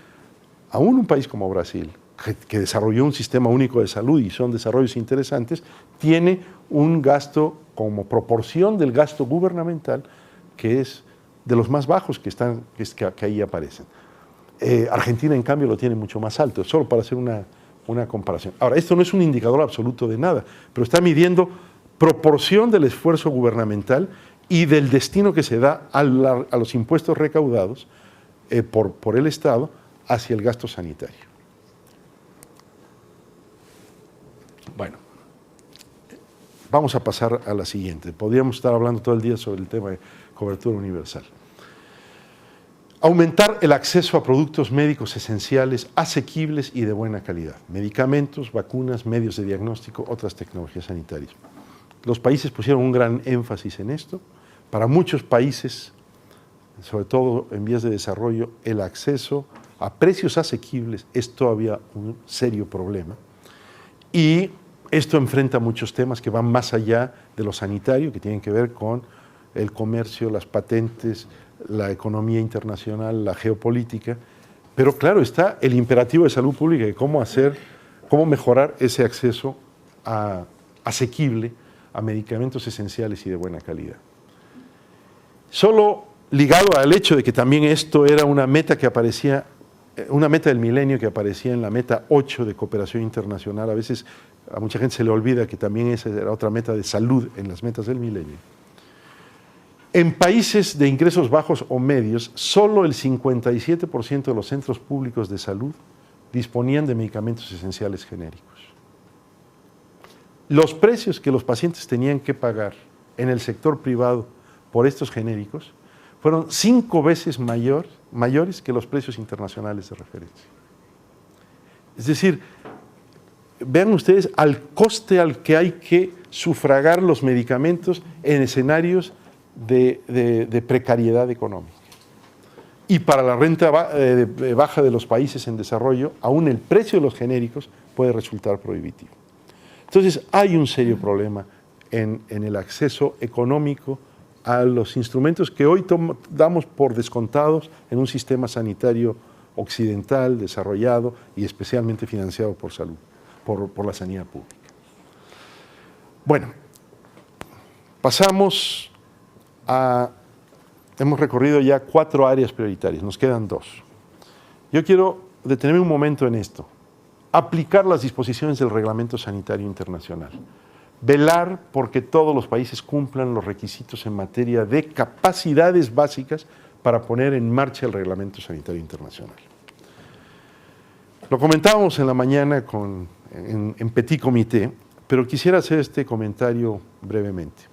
aún un país como Brasil, que desarrolló un sistema único de salud y son desarrollos interesantes, tiene un gasto como proporción del gasto gubernamental que es de los más bajos que ahí aparecen. Argentina, en cambio, lo tiene mucho más alto, solo para hacer una comparación. Ahora, esto no es un indicador absoluto de nada, pero está midiendo proporción del esfuerzo gubernamental y del destino que se da a los impuestos recaudados por el Estado hacia el gasto sanitario. Bueno, vamos a pasar a la siguiente. Podríamos estar hablando todo el día sobre el tema de cobertura universal. Aumentar el acceso a productos médicos esenciales, asequibles y de buena calidad. Medicamentos, vacunas, medios de diagnóstico, otras tecnologías sanitarias. Los países pusieron un gran énfasis en esto. Para muchos países, sobre todo en vías de desarrollo, el acceso a precios asequibles es todavía un serio problema. Y esto enfrenta muchos temas que van más allá de lo sanitario, que tienen que ver con el comercio, las patentes, la economía internacional, la geopolítica. Pero claro, está el imperativo de salud pública de cómo mejorar ese acceso asequible a medicamentos esenciales y de buena calidad. Solo ligado al hecho de que también esto era una meta que aparecía, una meta del milenio que aparecía en la meta 8 de cooperación internacional. A veces a mucha gente se le olvida que también esa era otra meta de salud en las metas del milenio. En países de ingresos bajos o medios, solo el 57% de los centros públicos de salud disponían de medicamentos esenciales genéricos. Los precios que los pacientes tenían que pagar en el sector privado por estos genéricos fueron 5 veces mayores que los precios internacionales de referencia. Es decir, vean ustedes al coste al que hay que sufragar los medicamentos en escenarios de precariedad económica. Y para la renta baja de los países en desarrollo, aún el precio de los genéricos puede resultar prohibitivo. Entonces, hay un serio problema en el acceso económico a los instrumentos que hoy damos por descontados en un sistema sanitario occidental, desarrollado y especialmente financiado por salud, por la sanidad pública. Bueno, pasamos hemos recorrido ya 4 áreas prioritarias, nos quedan 2. Yo quiero detenerme un momento en esto. Aplicar las disposiciones del Reglamento Sanitario Internacional. Velar porque todos los países cumplan los requisitos en materia de capacidades básicas para poner en marcha el Reglamento Sanitario Internacional. Lo comentábamos en la mañana en Petit Comité, pero quisiera hacer este comentario brevemente.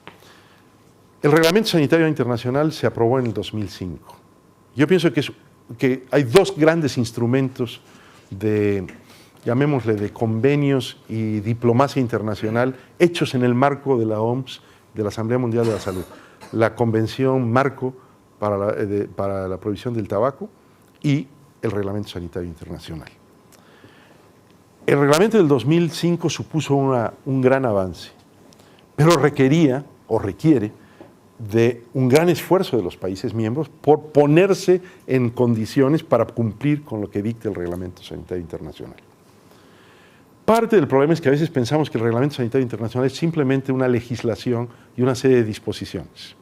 El Reglamento Sanitario Internacional se aprobó en el 2005. Yo pienso que hay 2 grandes instrumentos llamémosle de convenios y diplomacia internacional hechos en el marco de la OMS, de la Asamblea Mundial de la Salud. La Convención Marco para la Prohibición del Tabaco y el Reglamento Sanitario Internacional. El reglamento del 2005 supuso un gran avance, pero requiere de un gran esfuerzo de los países miembros por ponerse en condiciones para cumplir con lo que dicta el Reglamento Sanitario Internacional. Parte del problema es que a veces pensamos que el Reglamento Sanitario Internacional es simplemente una legislación y una serie de disposiciones.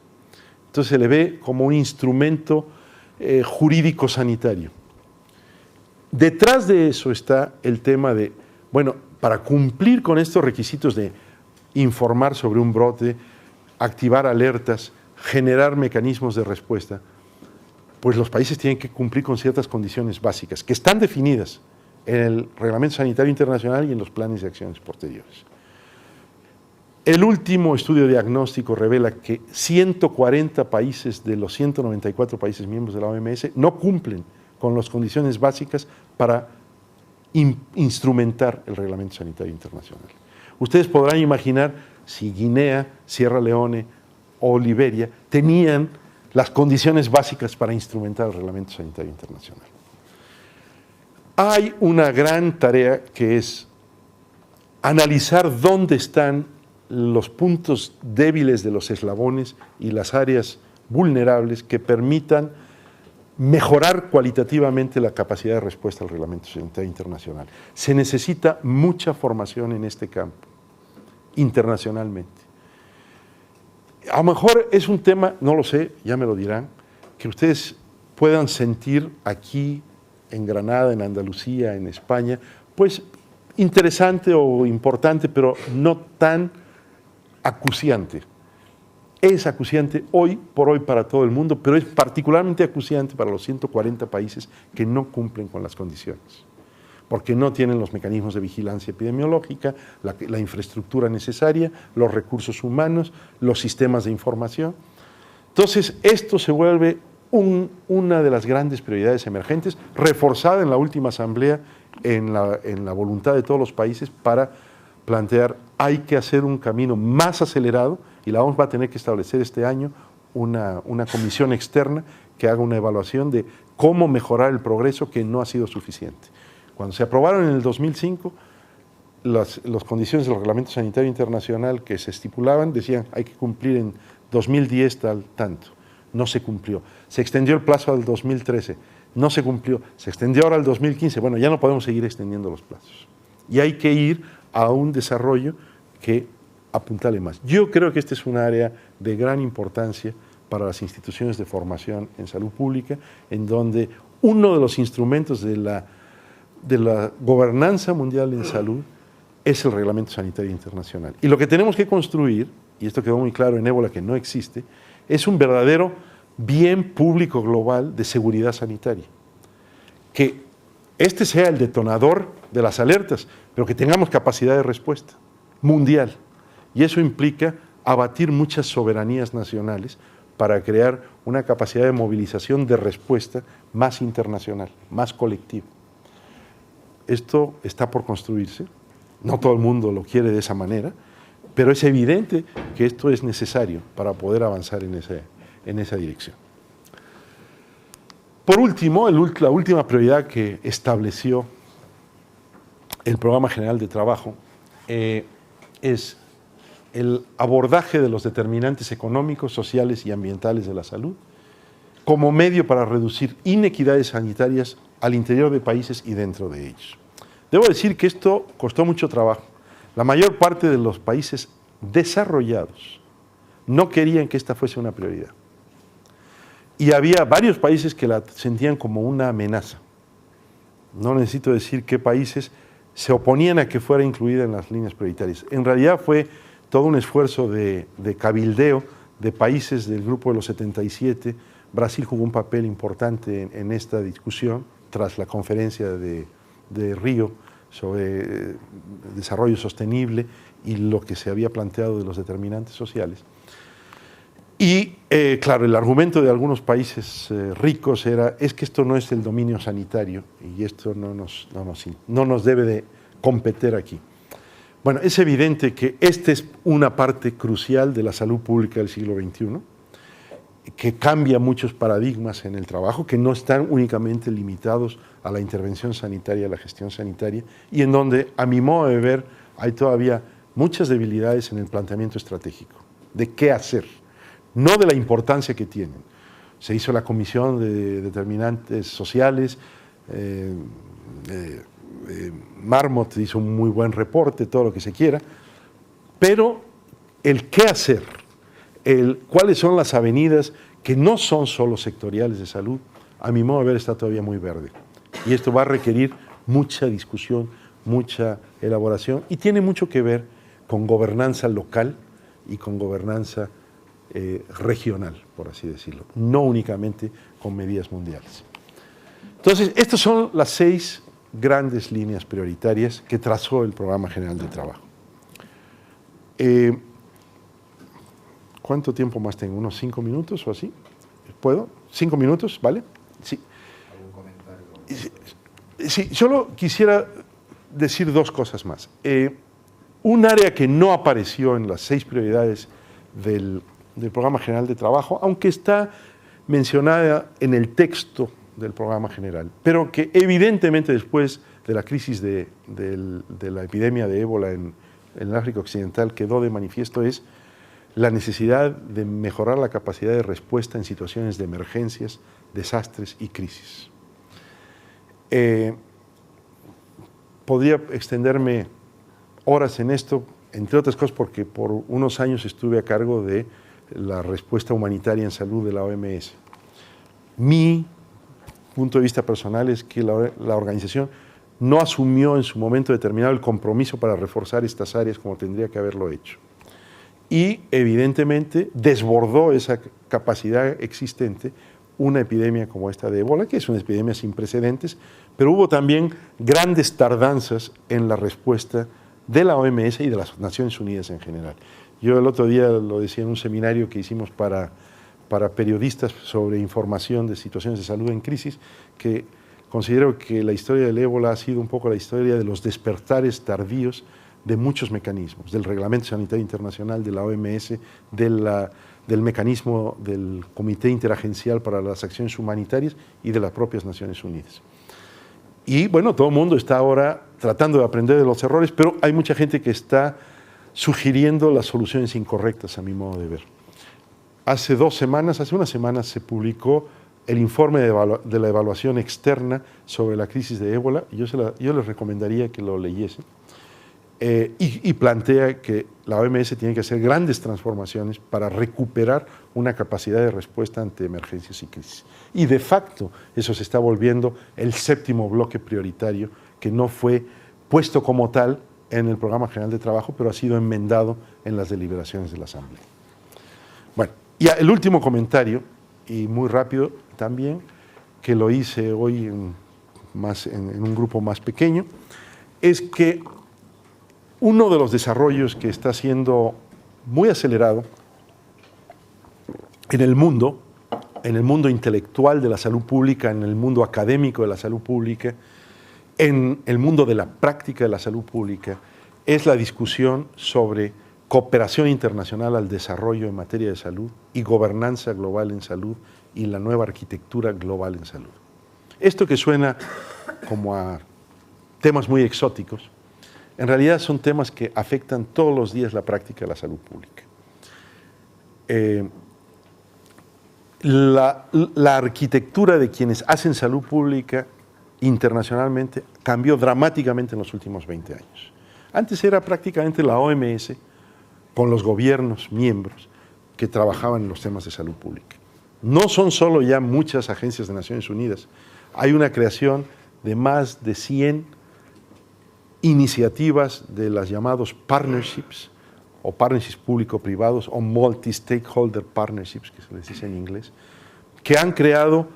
Entonces se le ve como un instrumento jurídico sanitario. Detrás de eso está el tema de, bueno, para cumplir con estos requisitos de informar sobre un brote, activar alertas, generar mecanismos de respuesta, pues los países tienen que cumplir con ciertas condiciones básicas que están definidas en el Reglamento Sanitario Internacional y en los planes de acciones posteriores. El último estudio diagnóstico revela que 140 países de los 194 países miembros de la OMS no cumplen con las condiciones básicas para instrumentar el Reglamento Sanitario Internacional. Ustedes podrán imaginar si Guinea, Sierra Leone o Liberia tenían las condiciones básicas para instrumentar el Reglamento Sanitario Internacional. Hay una gran tarea que es analizar dónde están los puntos débiles de los eslabones y las áreas vulnerables que permitan mejorar cualitativamente la capacidad de respuesta al Reglamento Sanitario Internacional. Se necesita mucha formación en este campo, internacionalmente. A lo mejor es un tema, no lo sé, ya me lo dirán, que ustedes puedan sentir aquí en Granada, en Andalucía, en España, pues interesante o importante, pero no tan acuciante. Es acuciante hoy por hoy para todo el mundo, pero es particularmente acuciante para los 140 países que no cumplen con las condiciones, porque no tienen los mecanismos de vigilancia epidemiológica, la infraestructura necesaria, los recursos humanos, los sistemas de información. Entonces, esto se vuelve una de las grandes prioridades emergentes, reforzada en la última asamblea en la voluntad de todos los países para plantear, hay que hacer un camino más acelerado, y la OMS va a tener que establecer este año una comisión externa que haga una evaluación de cómo mejorar el progreso que no ha sido suficiente. Cuando se aprobaron en el 2005, las condiciones del Reglamento Sanitario Internacional que se estipulaban decían hay que cumplir en 2010 tanto. No se cumplió. Se extendió el plazo al 2013. No se cumplió. Se extendió ahora al 2015. Bueno, ya no podemos seguir extendiendo los plazos. Y hay que ir a un desarrollo que apuntale más. Yo creo que esta es un área de gran importancia para las instituciones de formación en salud pública, en donde uno de los instrumentos de la gobernanza mundial en salud es el Reglamento Sanitario Internacional. Y lo que tenemos que construir y esto quedó muy claro en ébola que no existe, es un verdadero bien público global de seguridad sanitaria. Que este sea el detonador de las alertas, pero que tengamos capacidad de respuesta mundial. Y eso implica abatir muchas soberanías nacionales para crear una capacidad de movilización de respuesta más internacional, más colectiva. Esto está por construirse, no todo el mundo lo quiere de esa manera, pero es evidente que esto es necesario para poder avanzar en esa dirección. Por último, la última prioridad que estableció el Programa General de Trabajo es el abordaje de los determinantes económicos, sociales y ambientales de la salud como medio para reducir inequidades sanitarias al interior de países y dentro de ellos. Debo decir que esto costó mucho trabajo. La mayor parte de los países desarrollados no querían que esta fuese una prioridad. Y había varios países que la sentían como una amenaza. No necesito decir qué países se oponían a que fuera incluida en las líneas prioritarias. En realidad fue todo un esfuerzo de cabildeo de países del grupo de los 77. Brasil jugó un papel importante en esta discusión tras la conferencia de Río sobre desarrollo sostenible y lo que se había planteado de los determinantes sociales. Y claro, el argumento de algunos países ricos es que esto no es el dominio sanitario y esto no nos debe de competir aquí. Bueno, es evidente que esta es una parte crucial de la salud pública del siglo XXI, que cambia muchos paradigmas en el trabajo, que no están únicamente limitados a la intervención sanitaria, a la gestión sanitaria, y en donde, a mi modo de ver, hay todavía muchas debilidades en el planteamiento estratégico, de qué hacer, no de la importancia que tienen. Se hizo la Comisión de Determinantes Sociales, Marmot hizo un muy buen reporte, todo lo que se quiera, pero el qué hacer, cuáles son las avenidas que no son solo sectoriales de salud, a mi modo de ver está todavía muy verde. Y esto va a requerir mucha discusión, mucha elaboración, y tiene mucho que ver con gobernanza local y con gobernanza regional, por así decirlo, no únicamente con medidas mundiales. Entonces, estas son las 6 grandes líneas prioritarias que trazó el Programa General de Trabajo. ¿Cuánto tiempo más tengo? ¿Unos 5 minutos o así? ¿Puedo? ¿5 minutos? ¿Vale? Sí. ¿Algún comentario? Sí, solo quisiera decir 2 cosas más. Un área que no apareció en las 6 prioridades del Programa General de Trabajo, aunque está mencionada en el texto del Programa General, pero que evidentemente después de la crisis de la epidemia de ébola en el África Occidental quedó de manifiesto, es la necesidad de mejorar la capacidad de respuesta en situaciones de emergencias, desastres y crisis. Podría extenderme horas en esto, entre otras cosas porque por unos años estuve a cargo de la respuesta humanitaria en salud de la OMS. Mi punto de vista personal es que la organización no asumió en su momento determinado el compromiso para reforzar estas áreas como tendría que haberlo hecho. Y evidentemente desbordó esa capacidad existente una epidemia como esta de ébola, que es una epidemia sin precedentes, pero hubo también grandes tardanzas en la respuesta de la OMS y de las Naciones Unidas en general. Yo el otro día lo decía en un seminario que hicimos para periodistas sobre información de situaciones de salud en crisis, que considero que la historia del ébola ha sido un poco la historia de los despertares tardíos de muchos mecanismos, del Reglamento Sanitario Internacional, de la OMS, del mecanismo del Comité Interagencial para las Acciones Humanitarias y de las propias Naciones Unidas. Y bueno, todo el mundo está ahora tratando de aprender de los errores, pero hay mucha gente que está sugiriendo las soluciones incorrectas, a mi modo de ver. Hace una semana se publicó el informe de la evaluación externa sobre la crisis de ébola. Yo les recomendaría que lo leyesen. Y plantea que la OMS tiene que hacer grandes transformaciones para recuperar una capacidad de respuesta ante emergencias y crisis. Y de facto eso se está volviendo el 7º bloque prioritario, que no fue puesto como tal en el Programa General de Trabajo, pero ha sido enmendado en las deliberaciones de la Asamblea. Bueno, y el último comentario, y muy rápido también, que lo hice hoy en un grupo más pequeño, es que uno de los desarrollos que está siendo muy acelerado en el mundo intelectual de la salud pública, en el mundo académico de la salud pública, en el mundo de la práctica de la salud pública, es la discusión sobre cooperación internacional al desarrollo en materia de salud y gobernanza global en salud y la nueva arquitectura global en salud. Esto que suena como a temas muy exóticos, en realidad son temas que afectan todos los días la práctica de la salud pública. La arquitectura de quienes hacen salud pública internacionalmente cambió dramáticamente en los últimos 20 años. Antes era prácticamente la OMS con los gobiernos miembros que trabajaban en los temas de salud pública. No son solo ya muchas agencias de Naciones Unidas, hay una creación de más de 100 iniciativas de las llamados partnerships o partnerships público-privados o multi-stakeholder partnerships, que se les dice en inglés, que han creado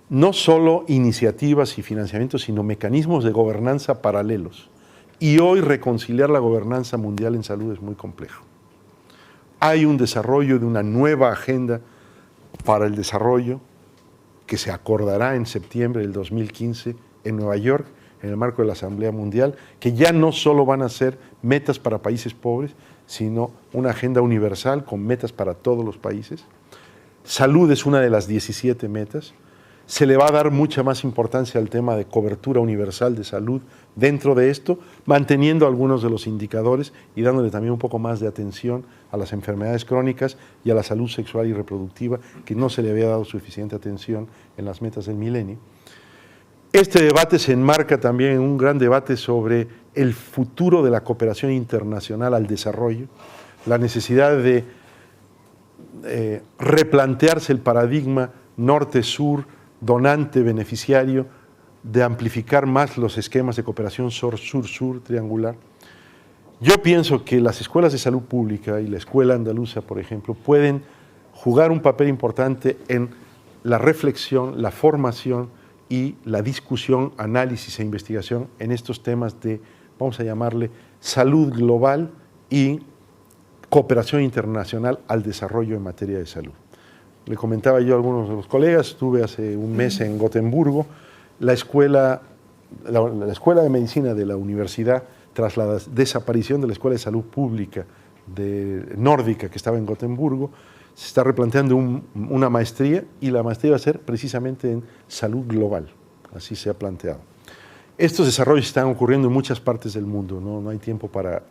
no solo iniciativas y financiamientos, sino mecanismos de gobernanza paralelos. Y hoy reconciliar la gobernanza mundial en salud es muy complejo. Hay un desarrollo de una nueva agenda para el desarrollo que se acordará en septiembre del 2015 en Nueva York, en el marco de la Asamblea Mundial, que ya no solo van a ser metas para países pobres, sino una agenda universal con metas para todos los países. Salud es una de las 17 metas. Se le va a dar mucha más importancia al tema de cobertura universal de salud dentro de esto, manteniendo algunos de los indicadores y dándole también un poco más de atención a las enfermedades crónicas y a la salud sexual y reproductiva, que no se le había dado suficiente atención en las metas del milenio. Este debate se enmarca también en un gran debate sobre el futuro de la cooperación internacional al desarrollo, la necesidad de replantearse el paradigma norte-sur, donante-beneficiario, de amplificar más los esquemas de cooperación sur-sur triangular. Yo pienso que las escuelas de salud pública y la escuela andaluza, por ejemplo, pueden jugar un papel importante en la reflexión, la formación y la discusión, análisis e investigación en estos temas de, vamos a llamarle, salud global y cooperación internacional al desarrollo en materia de salud. Le comentaba yo a algunos de los colegas, estuve hace un mes en Gotemburgo, la escuela de medicina de la universidad, tras la desaparición de la Escuela de Salud Pública nórdica que estaba en Gotemburgo, se está replanteando una maestría, y la maestría va a ser precisamente en salud global, así se ha planteado. Estos desarrollos están ocurriendo en muchas partes del mundo, no hay tiempo para...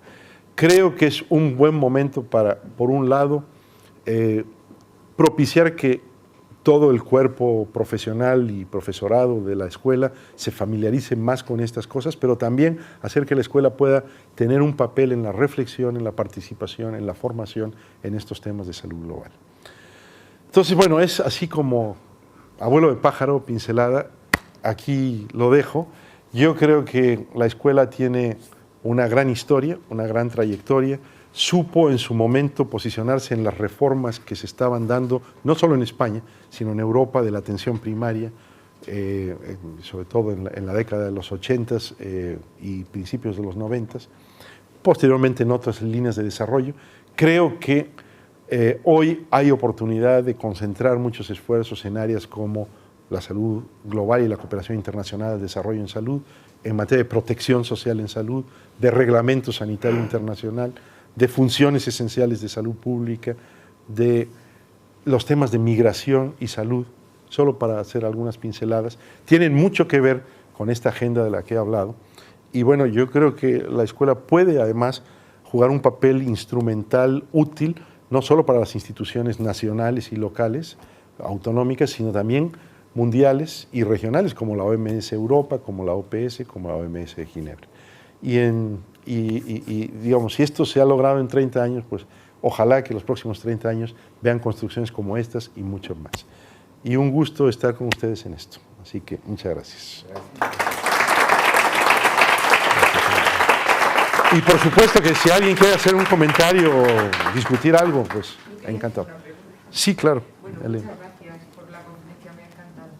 Creo que es un buen momento para, por un lado, propiciar que todo el cuerpo profesional y profesorado de la escuela se familiarice más con estas cosas, pero también hacer que la escuela pueda tener un papel en la reflexión, en la participación, en la formación en estos temas de salud global. Entonces, bueno, es así como abuelo de pájaro, pincelada, aquí lo dejo. Yo creo que la escuela tiene una gran historia, una gran trayectoria, supo en su momento posicionarse en las reformas que se estaban dando, no solo en España, sino en Europa, de la atención primaria, sobre todo en la década de los 80s y principios de los 90s, posteriormente en otras líneas de desarrollo. Creo que hoy hay oportunidad de concentrar muchos esfuerzos en áreas como la salud global y la cooperación internacional al desarrollo en salud, en materia de protección social en salud, de reglamento sanitario internacional, de funciones esenciales de salud pública, de los temas de migración y salud, solo para hacer algunas pinceladas. Tienen mucho que ver con esta agenda de la que he hablado. Y bueno, yo creo que la escuela puede además jugar un papel instrumental útil, no solo para las instituciones nacionales y locales, autonómicas, sino también mundiales y regionales, como la OMS Europa, como la OPS, como la OMS de Ginebra. Y digamos, si esto se ha logrado en 30 años, pues ojalá que los próximos 30 años vean construcciones como estas y mucho más. Y un gusto estar con ustedes en esto. Así que muchas gracias. Y por supuesto que si alguien quiere hacer un comentario o discutir algo, pues encantado. Sí, claro. Bueno, Elena. muchas gracias por la conferencia, me ha encantado.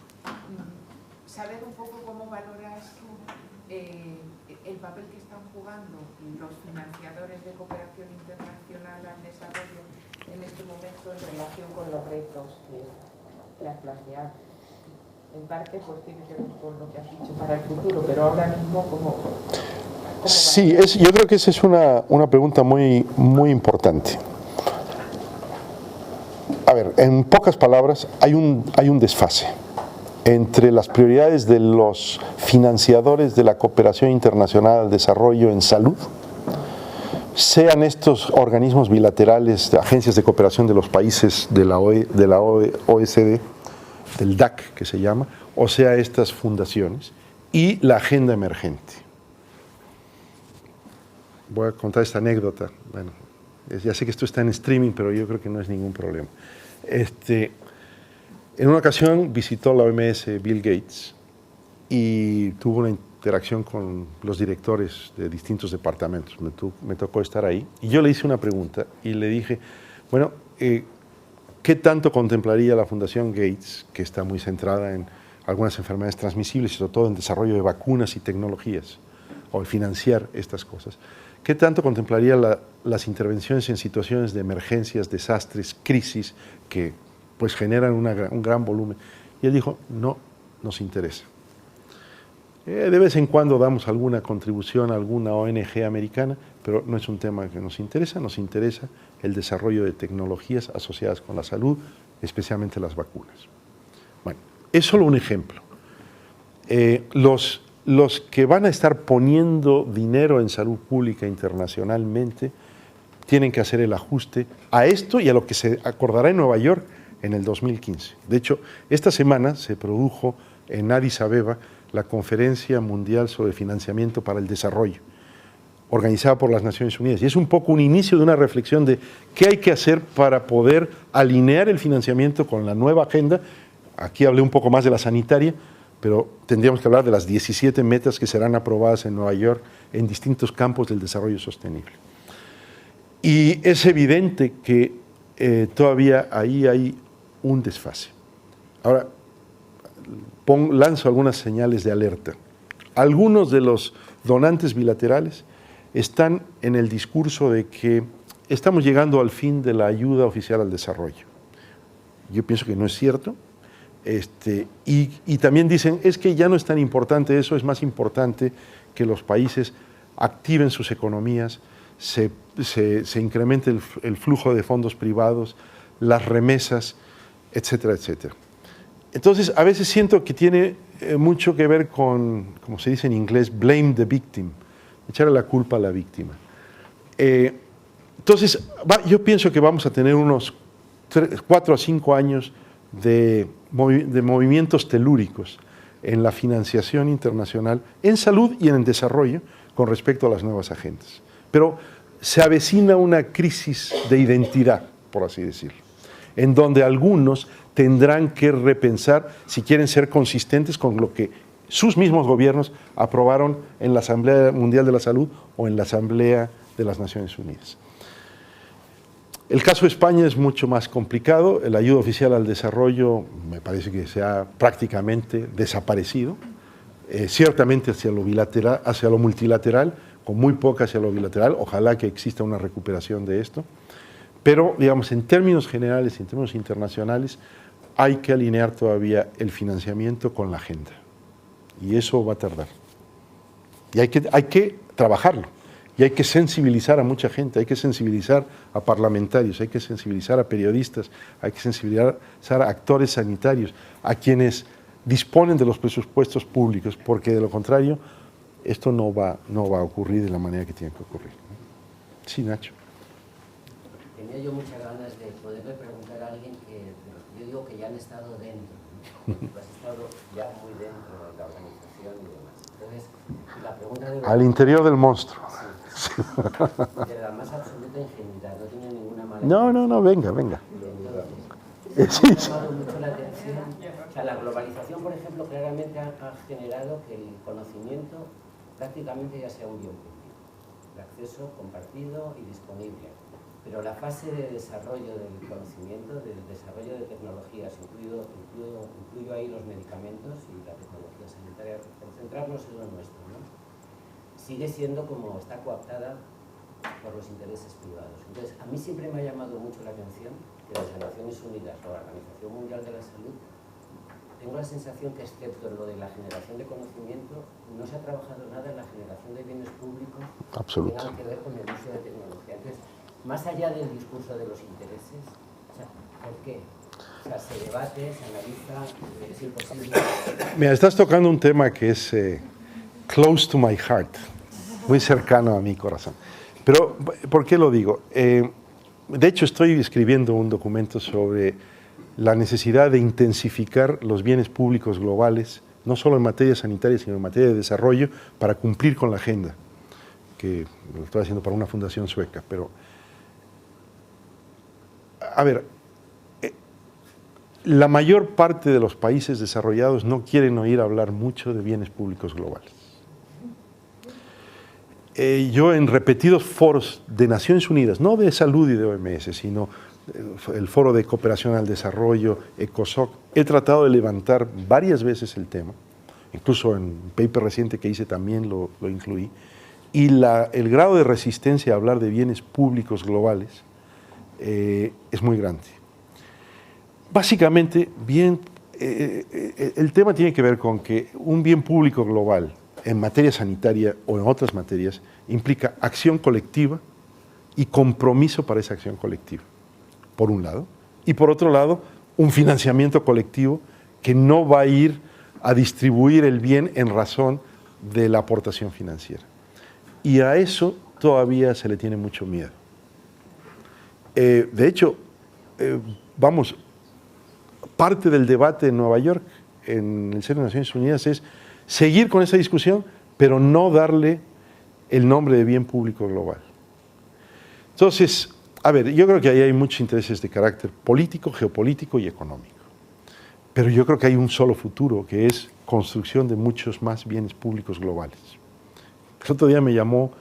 Saber un poco cómo valoras tú el papel que están jugando los financiadores de cooperación internacional al desarrollo en este momento en relación con los retos que has planteado. En parte, pues tiene que ver con lo que has dicho para el futuro, pero ahora mismo, ¿cómo Sí, yo creo que esa es una pregunta muy, muy importante. A ver, en pocas palabras, hay un desfase entre las prioridades de los financiadores de la cooperación internacional al desarrollo en salud, sean estos organismos bilaterales, agencias de cooperación de los países de la OECD, del DAC que se llama, o sea estas fundaciones, y la agenda emergente. Voy a contar esta anécdota. Bueno, ya sé que esto está en streaming, pero yo creo que no es ningún problema. En una ocasión visitó la OMS Bill Gates y tuvo una interacción con los directores de distintos departamentos. Me tocó estar ahí y yo le hice una pregunta y le dije, bueno, ¿qué tanto contemplaría la Fundación Gates, que está muy centrada en algunas enfermedades transmisibles y sobre todo en desarrollo de vacunas y tecnologías, o en financiar estas cosas? ¿Qué tanto contemplaría las intervenciones en situaciones de emergencias, desastres, crisis, que pues generan un gran volumen? Y él dijo, no nos interesa. De vez en cuando damos alguna contribución a alguna ONG americana, pero no es un tema que nos interesa el desarrollo de tecnologías asociadas con la salud, especialmente las vacunas. Bueno, es solo un ejemplo. Los que van a estar poniendo dinero en salud pública internacionalmente tienen que hacer el ajuste a esto y a lo que se acordará en Nueva York en el 2015. De hecho, esta semana se produjo en Addis Abeba la Conferencia Mundial sobre Financiamiento para el Desarrollo, organizada por las Naciones Unidas. Y es un poco un inicio de una reflexión de qué hay que hacer para poder alinear el financiamiento con la nueva agenda. Aquí hablé un poco más de la sanitaria, pero tendríamos que hablar de las 17 metas que serán aprobadas en Nueva York en distintos campos del desarrollo sostenible. Y es evidente que todavía ahí hay un desfase. Ahora, lanzo algunas señales de alerta. Algunos de los donantes bilaterales están en el discurso de que estamos llegando al fin de la ayuda oficial al desarrollo. Yo pienso que no es cierto. Y también dicen, es que ya no es tan importante eso, es más importante que los países activen sus economías, se incremente el flujo de fondos privados, las remesas, etcétera, etcétera. Entonces, a veces siento que tiene mucho que ver con, como se dice en inglés, blame the victim, echarle la culpa a la víctima. Entonces, yo pienso que vamos a tener unos 4 a 5 años de movimientos telúricos en la financiación internacional, en salud y en el desarrollo, con respecto a las nuevas agendas. Pero se avecina una crisis de identidad, por así decirlo, en donde algunos tendrán que repensar si quieren ser consistentes con lo que sus mismos gobiernos aprobaron en la Asamblea Mundial de la Salud o en la Asamblea de las Naciones Unidas. El caso de España es mucho más complicado. La ayuda oficial al desarrollo me parece que se ha prácticamente desaparecido, ciertamente hacia lo bilateral, hacia lo multilateral, con muy poca hacia lo bilateral. Ojalá que exista una recuperación de esto. Pero, digamos, en términos generales, en términos internacionales, hay que alinear todavía el financiamiento con la agenda. Y eso va a tardar. Y hay que trabajarlo. Y hay que sensibilizar a mucha gente, hay que sensibilizar a parlamentarios, hay que sensibilizar a periodistas, hay que sensibilizar a actores sanitarios, a quienes disponen de los presupuestos públicos, porque de lo contrario, esto no va a ocurrir de la manera que tiene que ocurrir. Sí, Nacho. Tenía yo muchas ganas de poderle preguntar a alguien que yo digo que ya han estado dentro, ¿no? Tú has estado ya muy dentro de la organización y demás. Entonces, la pregunta de... Al interior del monstruo. Sí. De la más absoluta ingenuidad, no tiene ninguna mala... No, venga. Entonces, me ha llamado mucho la atención. O sea, la globalización, por ejemplo, claramente ha generado que el conocimiento prácticamente ya sea un bien público. de acceso compartido y disponible. Pero la fase de desarrollo del conocimiento, del desarrollo de tecnologías, incluyo ahí los medicamentos y la tecnología sanitaria, por centrarnos en lo nuestro, ¿no? Sigue siendo como está coaptada por los intereses privados. Entonces, a mí siempre me ha llamado mucho la atención que desde Naciones Unidas o la Organización Mundial de la Salud tengo la sensación que, excepto en lo de la generación de conocimiento, no se ha trabajado nada en la generación de bienes públicos que tengan que ver con el uso de tecnología. Entonces, más allá del discurso de los intereses, o sea, ¿por qué? O sea, se debate, se analiza, es imposible. Mira, estás tocando un tema que es close to my heart, muy cercano a mi corazón. Pero, ¿por qué lo digo? De hecho, estoy escribiendo un documento sobre la necesidad de intensificar los bienes públicos globales, no solo en materia sanitaria, sino en materia de desarrollo, para cumplir con la agenda, que lo estoy haciendo para una fundación sueca. Pero, a ver, la mayor parte de los países desarrollados no quieren oír hablar mucho de bienes públicos globales. Yo en repetidos foros de Naciones Unidas, no de salud y de OMS, sino el Foro de Cooperación al Desarrollo, ECOSOC, he tratado de levantar varias veces el tema, incluso en un paper reciente que hice también lo incluí, y el grado de resistencia a hablar de bienes públicos globales es muy grande. Básicamente, el tema tiene que ver con que un bien público global en materia sanitaria o en otras materias implica acción colectiva y compromiso para esa acción colectiva, por un lado, y por otro lado, un financiamiento colectivo que no va a ir a distribuir el bien en razón de la aportación financiera. Y a eso todavía se le tiene mucho miedo. De hecho, parte del debate en Nueva York, en el seno de Naciones Unidas, es seguir con esa discusión, pero no darle el nombre de bien público global. Entonces, a ver, yo creo que ahí hay muchos intereses de carácter político, geopolítico y económico. Pero yo creo que hay un solo futuro, que es construcción de muchos más bienes públicos globales. El otro día me llamó,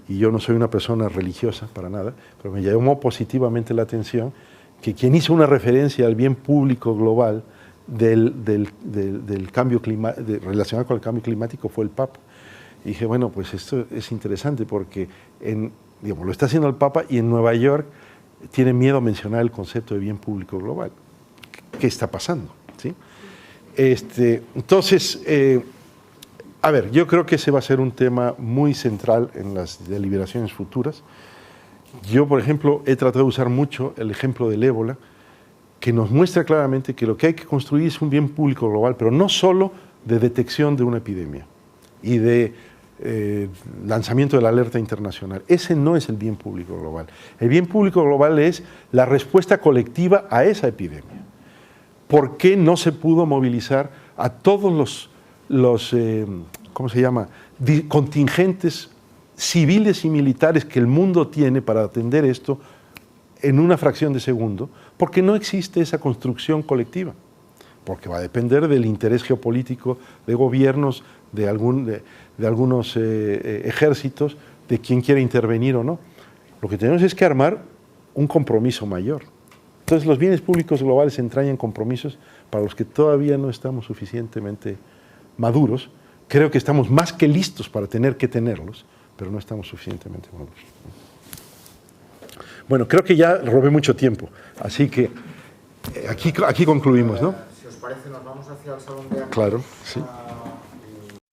y yo no soy una persona religiosa para nada, pero me llamó positivamente la atención que quien hizo una referencia al bien público global del cambio relacionado con el cambio climático fue el Papa. Y dije, bueno, pues esto es interesante porque lo está haciendo el Papa y en Nueva York tiene miedo a mencionar el concepto de bien público global. ¿Qué está pasando? ¿Sí? Entonces, a ver, yo creo que ese va a ser un tema muy central en las deliberaciones futuras. Yo, por ejemplo, he tratado de usar mucho el ejemplo del ébola, que nos muestra claramente que lo que hay que construir es un bien público global, pero no solo de detección de una epidemia y de lanzamiento de la alerta internacional. Ese no es el bien público global. El bien público global es la respuesta colectiva a esa epidemia. ¿Por qué no se pudo movilizar a todos los ¿cómo se llama?, contingentes civiles y militares que el mundo tiene para atender esto en una fracción de segundo? Porque no existe esa construcción colectiva, porque va a depender del interés geopolítico de gobiernos, de algunos ejércitos, de quién quiere intervenir o no. Lo que tenemos es que armar un compromiso mayor. Entonces, los bienes públicos globales entrañan compromisos para los que todavía no estamos suficientemente maduros. Creo que estamos más que listos para tener que tenerlos, pero no estamos suficientemente maduros. Bueno, creo que ya robé mucho tiempo, así que aquí concluimos, ¿no? Si os parece, nos vamos hacia el salón de actos. Claro, sí.